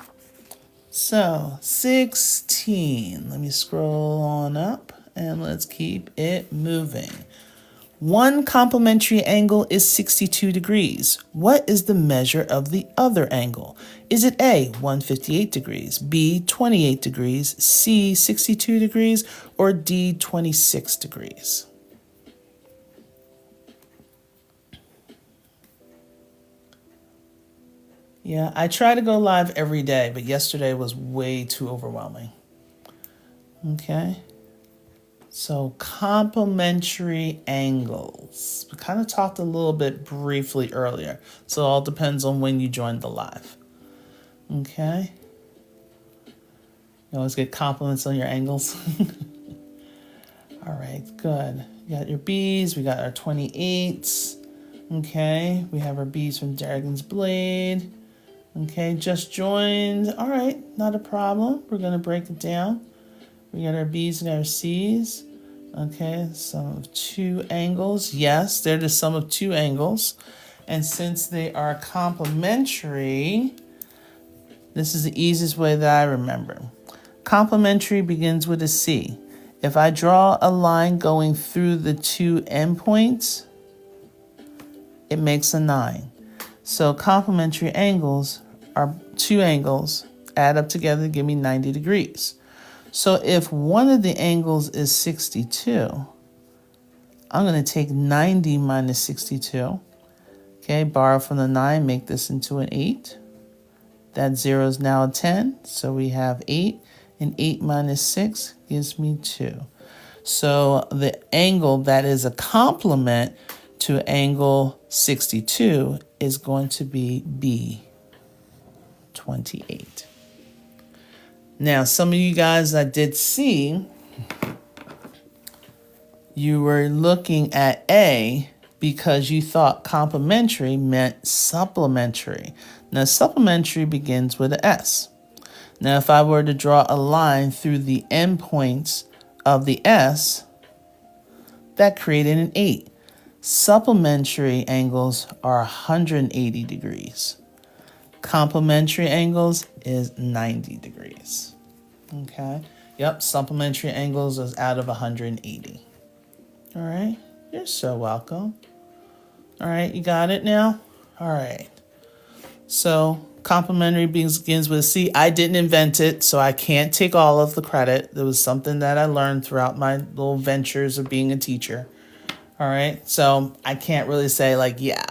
So 16. Let me scroll on up and let's keep it moving. One complementary angle is 62 degrees. What is the measure of the other angle? Is it A, 158 degrees, B, 28 degrees, C, 62 degrees, or D, 26 degrees? Yeah, I try to go live every day, but yesterday was way too overwhelming. Okay. So complementary angles. We kind of talked a little bit briefly earlier. So it all depends on when you joined the live. Okay. You always get compliments on your angles. All right, good. You got your B's. We got our 28s. Okay. We have our B's from Dragon's Blade. Okay, just joined. All right, not a problem. We're going to break it down. We got our B's and our C's. Okay, sum of 2 angles. Yes, they're the sum of 2 angles. And since they are complementary, this is the easiest way that I remember. Complementary begins with a C. If I draw a line going through the 2 endpoints, it makes a 9. So complementary angles are 2 angles, add up together to give me 90 degrees. So if one of the angles is 62, I'm going to take 90 minus 62. Okay, borrow from the 9, make this into an 8. That 0 is now a 10, so we have 8. And 8 minus 6 gives me 2. So the angle that is a complement to angle 62 is going to be B, 28. Now, some of you guys I did see, you were looking at A because you thought complementary meant supplementary. Now, supplementary begins with an S. Now, if I were to draw a line through the endpoints of the S, that created an 8. Supplementary angles are 180 degrees. Complementary angles is 90 degrees. Okay. Yep, supplementary angles is out of 180. All right. You're so welcome. All right, you got it now? All right. So complementary begins with a C. I didn't invent it, so I can't take all of the credit. It was something that I learned throughout my little ventures of being a teacher. All right. So I can't really say like, yeah,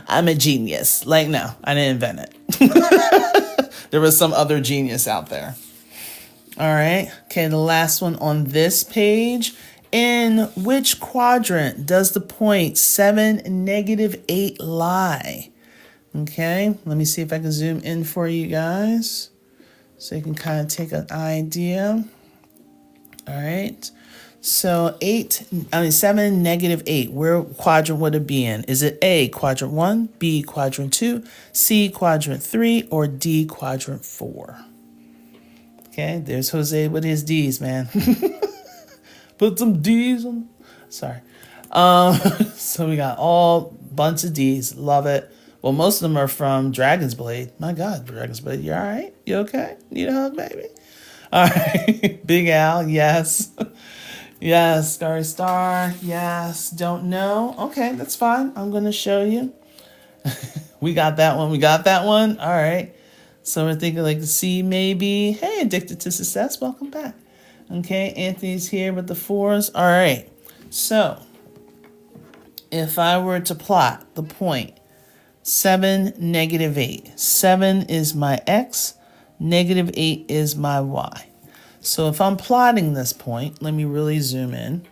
I'm a genius. Like, no, I didn't invent it. There was some other genius out there. All right. Okay. The last one on this page. In which quadrant does the point 7, -8 lie? Okay. Let me see if I can zoom in for you guys so you can kind of take an idea. All right. So 7, -8, where quadrant would it be in? Is it A, quadrant 1, B, quadrant 2, C, quadrant 3, or D, quadrant 4? Okay, there's Jose with his D's, man. Put some D's on. Sorry. So we got all bunch of D's. Love it. Well, most of them are from Dragon's Blade. My God, Dragon's Blade, you all right? You okay? Need a hug, baby? All right. Big Al, yes. Yes, Starry Star, yes. Don't know. Okay, that's fine. I'm going to show you. We got that one. We got that one. All right. So we're thinking like C maybe. Hey, Addicted to Success, welcome back. Okay, Anthony's here with the 4s. All right. So if I were to plot the point 7, negative 8. 7 is my x, negative 8 is my y. So if I'm plotting this point, let me really zoom in.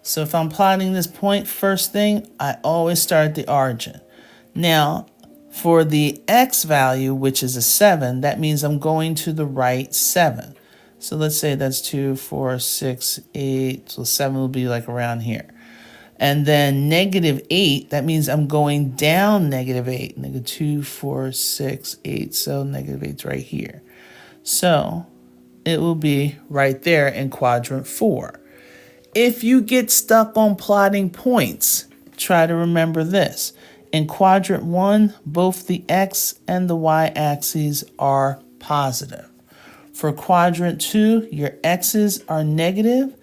So if I'm plotting this point, first thing, I always start at the origin. Now, for the x value, which is a 7, that means I'm going to the right 7. So let's say that's 2, 4, 6, 8. So 7 will be like around here. And then negative 8, that means I'm going down negative 8. Negative 2, 4, 6, 8. So negative 8's right here. So it will be right there in quadrant 4. If you get stuck on plotting points, try to remember this. In quadrant 1, both the x and the y axes are positive. For quadrant 2, your x's are negative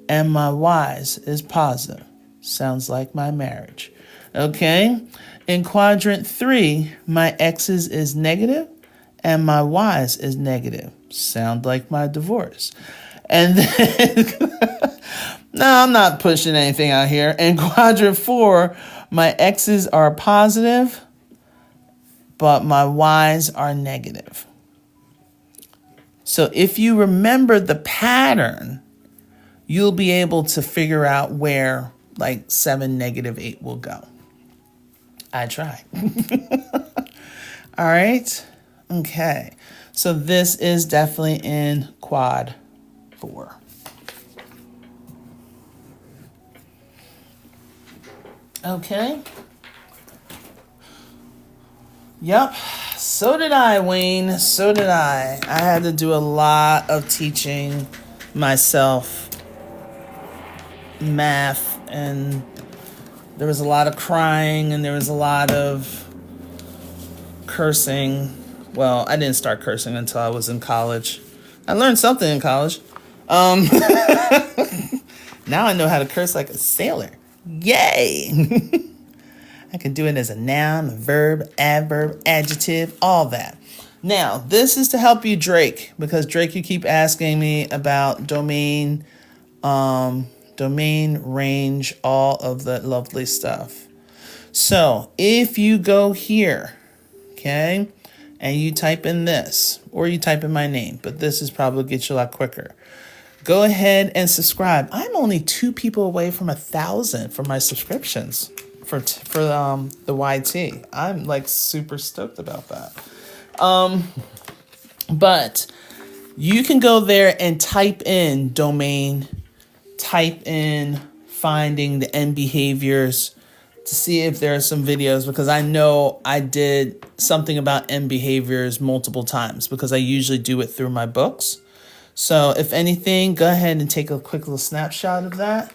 and my y's is positive. Sounds like my marriage. Okay? In quadrant 3, my x's is negative and my y's is negative. Sound like my divorce. And then, no, I'm not pushing anything out here. In quadrant 4, my x's are positive, but my y's are negative. So if you remember the pattern, you'll be able to figure out where like 7, negative 8 will go. I try. All right. Okay. So this is definitely in quad 4. Okay. Yep. So did I, Wayne. So did I. I had to do a lot of teaching myself math, and there was a lot of crying and there was a lot of cursing. Well, I didn't start cursing until I was in college. I learned something in college. Now I know how to curse like a sailor. Yay! I can do it as a noun, a verb, adverb, adjective, all that. Now, this is to help you, Drake, because Drake, you keep asking me about domain, range, all of that lovely stuff. So if you go here, okay, and you type in this, or you type in my name, but this is probably get you a lot quicker. Go ahead and subscribe. I'm only 2 people away from 1,000 for my subscriptions for the YT. I'm like super stoked about that. But you can go there and type in domain, type in finding the end behaviors to see if there are some videos, because I know I did something about end behaviors multiple times because I usually do it through my books. So if anything, go ahead and take a quick little snapshot of that.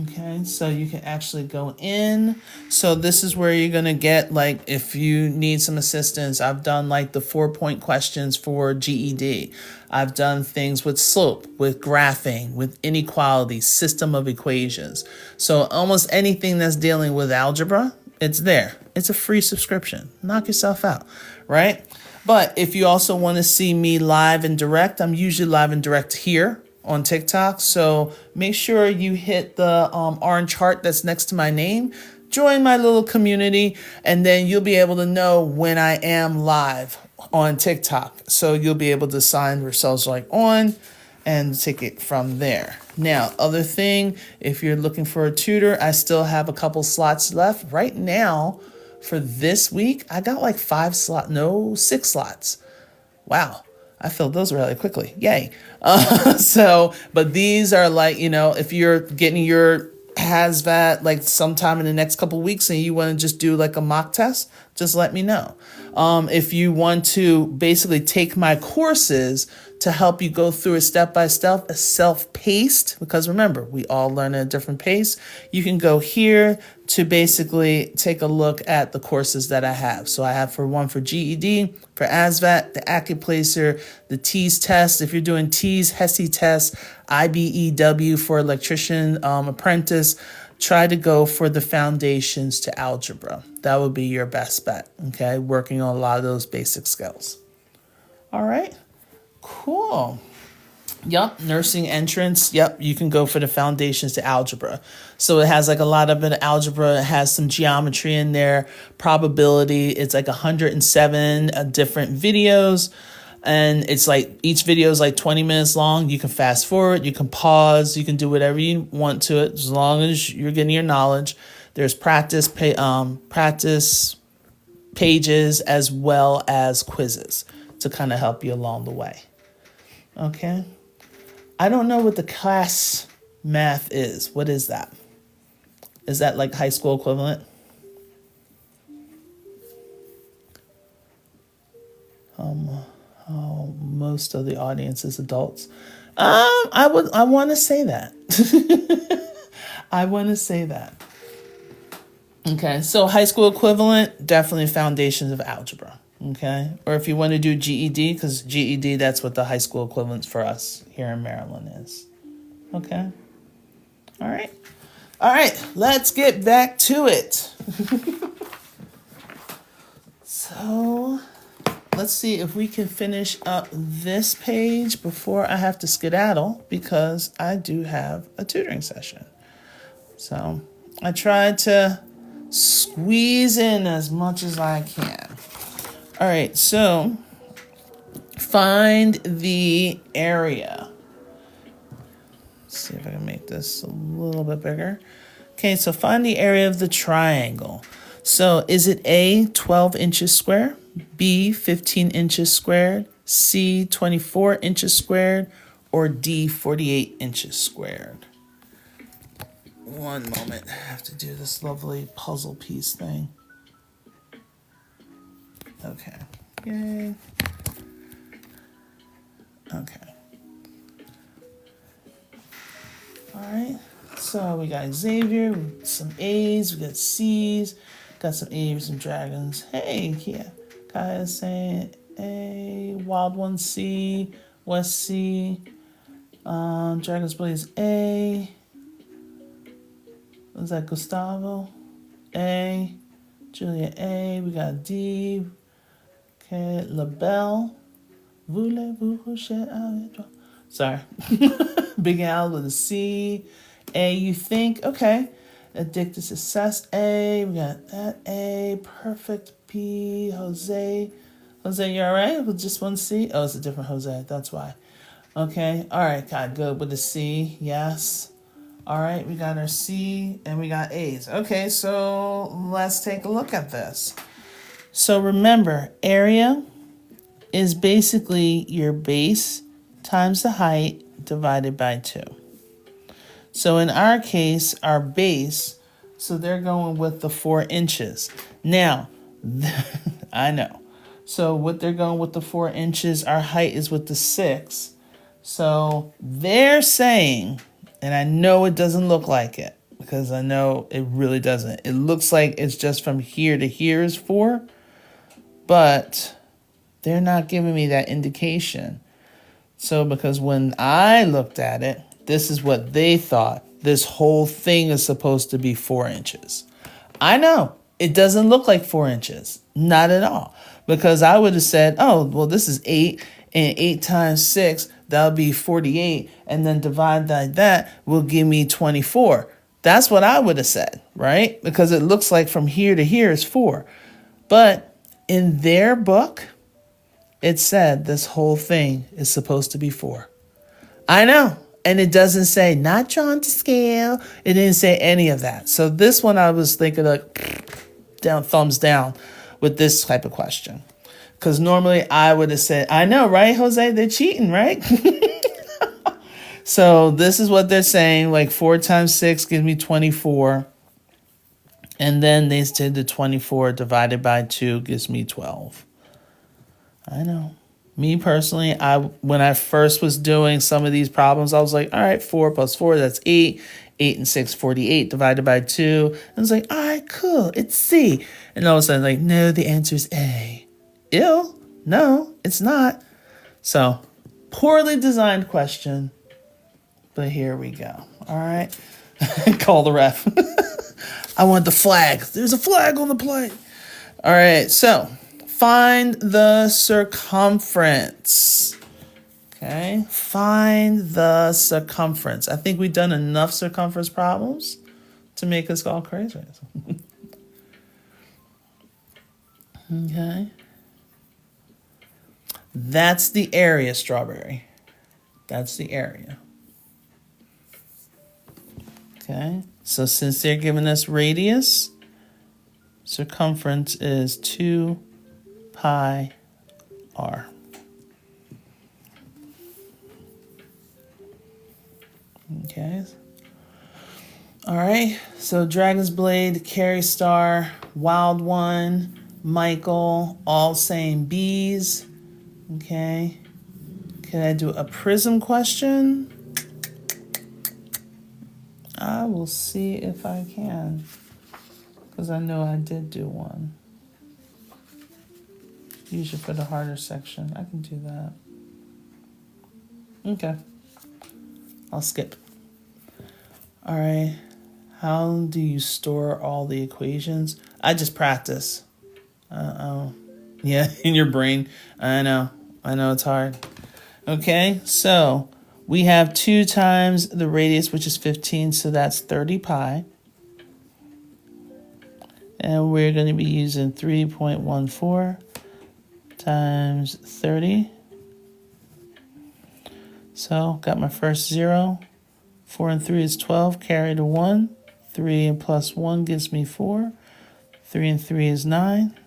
Okay, so you can actually go in. So this is where you're going to get, like, if you need some assistance, I've done like the 4-point questions for GED. I've done things with slope, with graphing, with inequality, system of equations. So almost anything that's dealing with algebra, it's there. It's a free subscription. Knock yourself out, right? But if you also want to see me live and direct, I'm usually live and direct here on TikTok. So make sure you hit the orange heart that's next to my name. Join my little community, and then you'll be able to know when I am live on TikTok. So you'll be able to sign yourselves like on and take it from there. Now, other thing, if you're looking for a tutor, I still have a couple slots left. Right now, for this week, I got like 6 slots. Wow. I filled those really quickly. Yay. But these are like, if you're getting your ASVAB like sometime in the next couple of weeks and you want to just do like a mock test, just let me know. If you want to basically take my courses to help you go through it step by step, a self-paced, because remember, we all learn at a different pace. You can go here to basically take a look at the courses that I have. So I have one for GED, for ASVAB, the Accuplacer, the TEAS test. If you're doing TEAS, HESI test, IBEW for electrician apprentice, try to go for the foundations to algebra. That would be your best bet, okay? Working on a lot of those basic skills. All right, cool. Yep, nursing entrance. Yep, you can go for the foundations to algebra. So it has like a lot of it algebra. It has some geometry in there, probability. It's like 107 different videos. And it's like each video is like 20 minutes long. You can fast forward, you can pause, you can do whatever you want to it as long as you're getting your knowledge. There's practice pages as well as quizzes to kind of help you along the way. Okay. I don't know what the class math is. What is that? Is that like high school equivalent? Most of the audience is adults. I want to say that. I want to say that. Okay, so high school equivalent, definitely foundations of algebra. Okay, or if you want to do GED, because GED, that's what the high school equivalent for us here in Maryland is. Okay, all right, let's get back to it. So let's see if we can finish up this page before I have to skedaddle, because I do have a tutoring session. So I tried to squeeze in as much as I can. All right, so find the area. Let's see if I can make this a little bit bigger. Okay, so find the area of the triangle. So is it A, 12 inches square, B, 15 inches squared, C, 24 inches squared, or D, 48 inches squared? One moment, I have to do this lovely puzzle piece thing. Okay. Yay. Okay. All right. So we got Xavier, some A's, we got C's, got some A's, some dragons. Hey, yeah. Guys saying A, Wild One C, West C, Dragons Blaze A. Was that Gustavo? A. Julia A. We got D. Okay, LaBelle. Voulez-vous coucher avec toi? Sorry. Big Al with a C. A, you think? Okay. Addicted Success A. We got that A. Perfect P. Jose. Jose, you all right with just one C? Oh, it's a different Jose. That's why. Okay. All right. God, good with the C. Yes. All right. We got our C and we got A's. Okay. So let's take a look at this. So remember, area is basically your base times the height divided by 2. So in our case, our base, so they're going with the 4 inches. Now, I know. So what they're going with the 4 inches, our height is with the 6. So they're saying, and I know it doesn't look like it, because I know it really doesn't. It looks like it's just from here to here is 4. But they're not giving me that indication. So because when I looked at it, this is what they thought. This whole thing is supposed to be 4 inches. I know it doesn't look like 4 inches. Not at all. Because I would have said, oh, well, this is 8. And 8 times 6, that'll be 48. And then divide by that will give me 24. That's what I would have said, right? Because it looks like from here to here is 4. But in their book, it said this whole thing is supposed to be 4. I know. And it doesn't say not drawn to scale. It didn't say any of that. So this one I was thinking like down, thumbs down with this type of question. Because normally I would have said, I know, right, Jose? They're cheating, right? So this is what they're saying. Like 4 times 6 gives me 24. And then they said the 24 divided by 2 gives me 12. I know. Me personally, when I first was doing some of these problems, I was like, all right, 4 plus 4, that's 8. 8 and 6, 48 divided by 2. And I was like, all right, cool, it's C. And all of a sudden, like, no, the answer is A. Ew, no, it's not. So, poorly designed question. But here we go. All right. Call the ref. I want the flag. There's a flag on the plate. All right. So find the circumference. Okay, find the circumference. I think we've done enough circumference problems to make us all crazy. Okay. That's the area, Strawberry. That's the area. Okay, so since they're giving us radius, circumference is 2 pi r. Okay. All right, so Dragon's Blade, Carrie Star, Wild One, Michael, all saying B's. Okay. Can I do a prism question? I will see if I can, because I know I did do one. Usually for the harder section. I can do that. Okay. I'll skip. All right. How do you store all the equations? I just practice. Yeah, in your brain. I know it's hard. Okay, so we have 2 times the radius, which is 15, so that's 30 pi. And we're going to be using 3.14 times 30. So got my first 0. 4 and 3 is 12, carry the 1. 3 and plus 1 gives me 4. 3 and 3 is 9.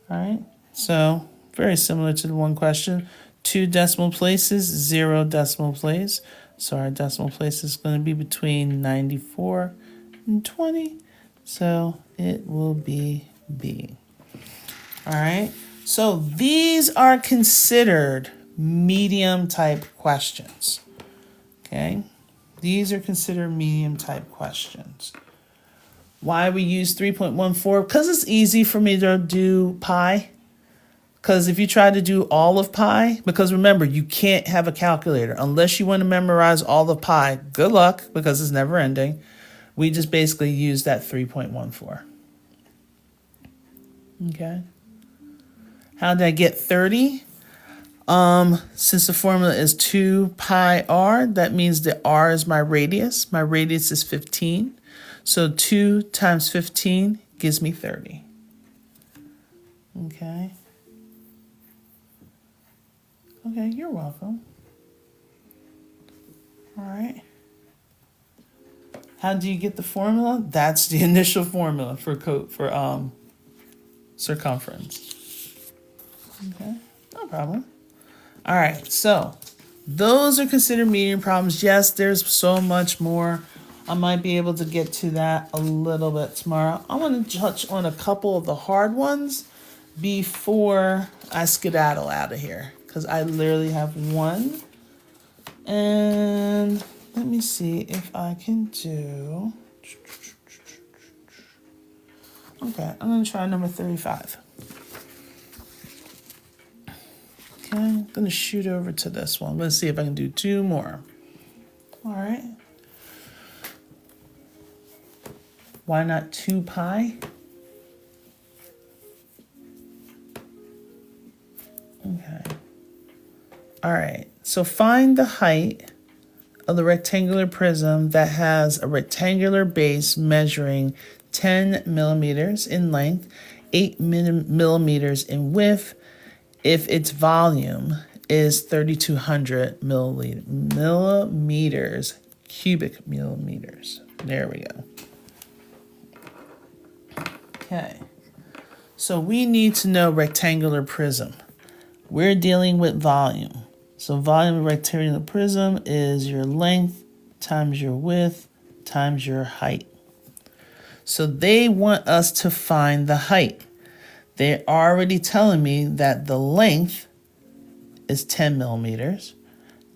All right, so very similar to the one question. 2 decimal places, 0 decimal place. So our decimal place is going to be between 94 and 20. So it will be B. All right, so these are considered medium type questions. Okay, these are considered medium type questions. Why we use 3.14? Because it's easy for me to do pi. Because if you try to do all of pi, because remember, you can't have a calculator unless you want to memorize all of pi. Good luck, because it's never ending. We just basically use that 3.14. Okay. How did I get 30? Since the formula is 2 pi r, that means the r is my radius. My radius is 15. So 2 times 15 gives me 30. Okay. Okay, you're welcome. All right. How do you get the formula? That's the initial formula for circumference. Okay, no problem. All right, so those are considered medium problems. Yes, there's so much more. I might be able to get to that a little bit tomorrow. I want to touch on a couple of the hard ones before I skedaddle out of here, because I literally have one. And let me see if I can do... Okay, I'm going to try number 35. Okay, I'm going to shoot over to this one. Let's see if I can do 2 more. All right. Why not 2 pi? Okay. All right. So find the height of the rectangular prism that has a rectangular base measuring 10 millimeters in length, 8 millimeters in width, if its volume is 3,200 millimeters, cubic millimeters. There we go. Okay, so we need to know rectangular prism. We're dealing with volume. So volume of rectangular prism is your length times your width times your height. So they want us to find the height. They're already telling me that the length is 10 millimeters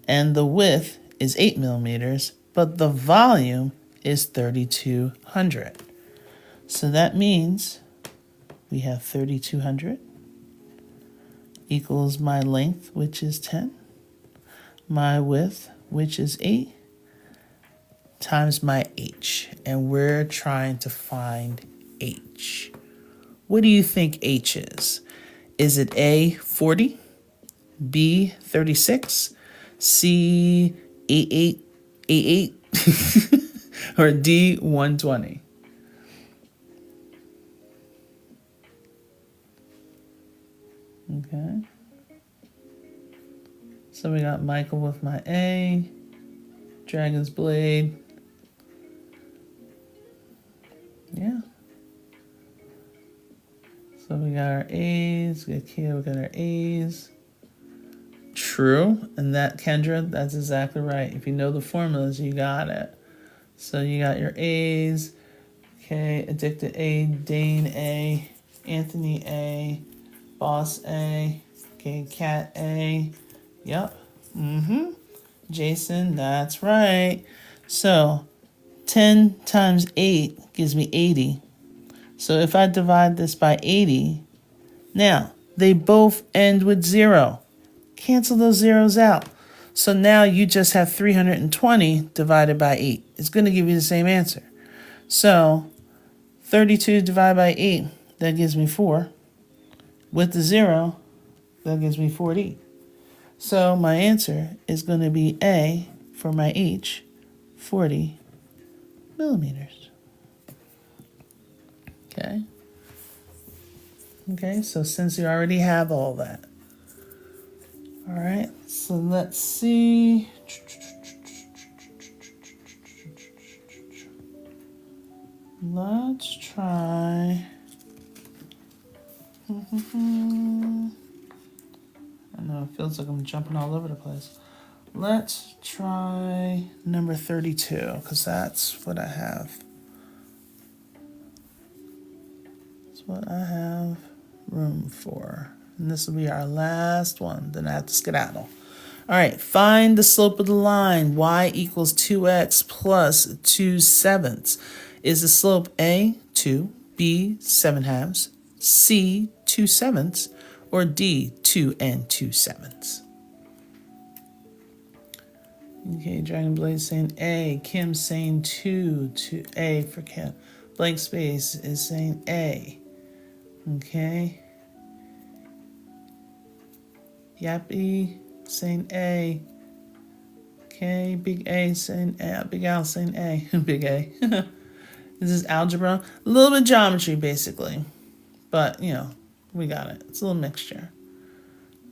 and the width is 8 millimeters, but the volume is 3,200. So that means we have 3,200 equals my length, which is 10, my width, which is 8, times my h. And we're trying to find h. What do you think h is? Is it A, 40, B, 36, C, 88, or D, 120? Okay. So we got Michael with my A, Dragon's Blade. Yeah. So we got our A's, we got Kia, we got our A's. True, and that, Kendra, that's exactly right. If you know the formulas, you got it. So you got your A's, okay, Addicted A, Dane A, Anthony A, Boss A, okay, Cat A, yep, Jason, that's right. So 10 times 8 gives me 80. So if I divide this by 80, now they both end with 0. Cancel those zeros out. So now you just have 320 divided by 8. It's going to give you the same answer. So 32 divided by 8, that gives me 4. With the 0, that gives me 40. So my answer is going to be A for my H, 40 millimeters. Okay. Okay, so since you already have all that. All right, so let's see. Let's try. I know it feels like I'm jumping all over the place. Let's try number 32, because that's what I have. That's what I have room for. And this will be our last one. Then I have to skedaddle. All right, find the slope of the line. Y equals 2x plus 2 sevenths. Is the slope A, 2, B, 7 halves, C, 2 sevenths, or D, 2 and 2 sevenths? Okay, Dragon Blade saying A. Kim saying 2, A for Kim. Blank space is saying A. Okay. Yappy saying A. Okay, Big A saying A. Big Al saying A. Big A. This is algebra. A little bit of geometry, basically. But, you know, we got it. It's a little mixture.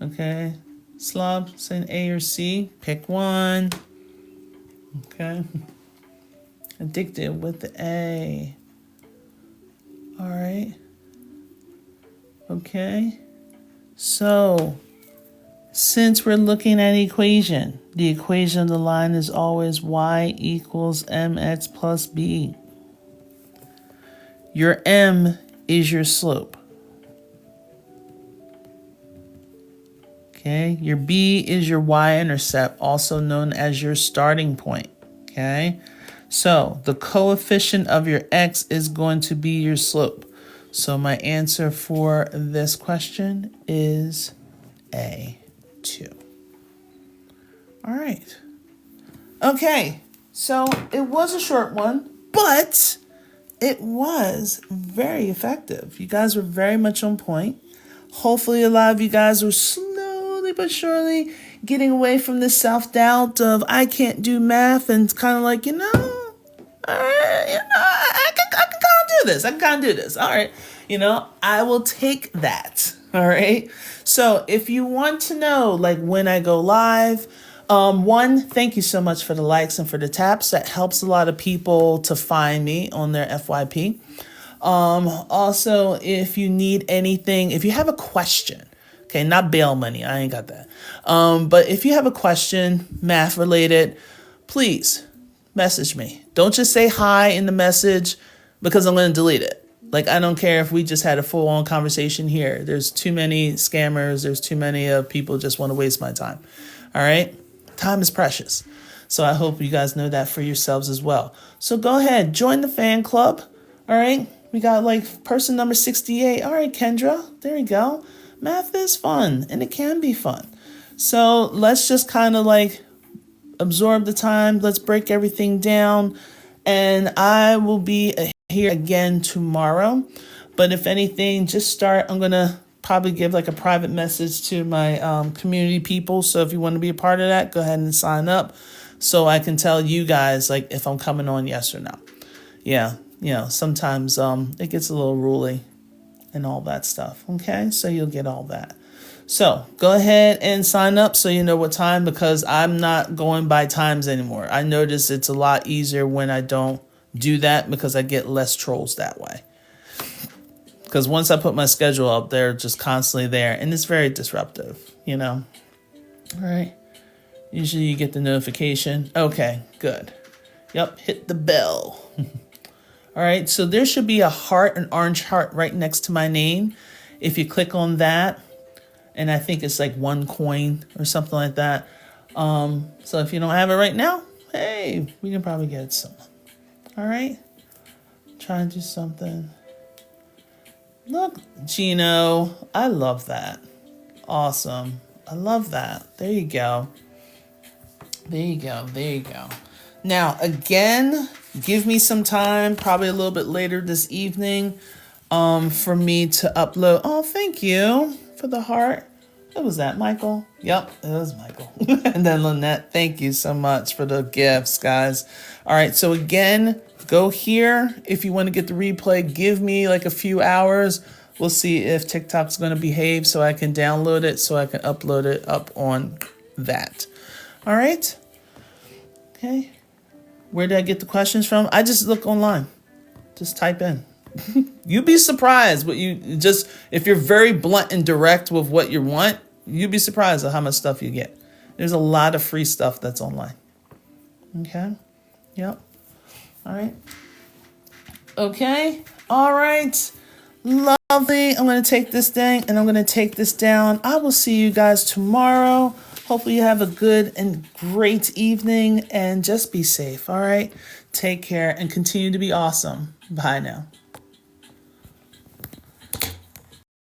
Okay. Slob saying A or C. Pick one. Okay. Addicted with the A. All right. Okay. So, since we're looking at equation, the equation of the line is always y equals mx plus b. Your m is your slope. Okay, your b is your y-intercept, also known as your starting point. Okay, so the coefficient of your x is going to be your slope. So my answer for this question is A, 2. All right. Okay, so it was a short one, but it was very effective. You guys were very much on point. Hopefully a lot of you guys were slowly but surely getting away from this self-doubt of I can't do math, and it's kind of like, I can kind of do this. I can kind of do this. All right. I will take that. All right. So if you want to know, like, when I go live, one, thank you so much for the likes and for the taps. That helps a lot of people to find me on their FYP. Also, if you need anything, if you have a question, okay, not bail money, I ain't got that. But if you have a question, math related, please message me. Don't just say hi in the message, because I'm going to delete it. Like, I don't care if we just had a full-on conversation here. There's too many scammers. There's too many people just want to waste my time. All right? Time is precious. So I hope you guys know that for yourselves as well. So go ahead, join the fan club. All right? We got like person number 68. All right, Kendra, there you go. Math is fun, and it can be fun. So let's just kind of like absorb the time. Let's break everything down. And I will be here again tomorrow. But if anything, just start. I'm going to probably give like a private message to my community people. So if you want to be a part of that, go ahead and sign up so I can tell you guys like if I'm coming on, yes or no. Yeah, sometimes it gets a little ruly and all that stuff. Okay, so you'll get all that. So go ahead and sign up so you know what time, because I'm not going by times anymore. I notice it's a lot easier when I don't do that because I get less trolls that way. Because once I put my schedule up, they're just constantly there and it's very disruptive, All right. Usually you get the notification. Okay, good. Yep, hit the bell. All right, so there should be a heart, an orange heart right next to my name. If you click on that, and I think it's like 1 coin or something like that. So if you don't have it right now, hey, we can probably get some. All right, try and do something. Look, Gino, I love that. Awesome. I love that. There you go. There you go. There you go. Now, again, give me some time, probably a little bit later this evening, for me to upload. Oh, thank you for the heart. What was that, Michael? Yep, it was Michael. And then Lynette, thank you so much for the gifts, guys. All right, so again, go here. If you want to get the replay, give me like a few hours. We'll see if TikTok's going to behave so I can download it, so I can upload it up on that. All right. Okay. Where did I get the questions from? I just look online. Just type in. You'd be surprised if you're very blunt and direct with what you want, you'd be surprised at how much stuff you get. There's a lot of free stuff that's online. Okay. Yep. All right. Okay. All right. Lovely. I'm going to take this thing and I'm going to take this down. I will see you guys tomorrow. Hopefully you have a good and great evening and just be safe. All right. Take care and continue to be awesome. Bye now.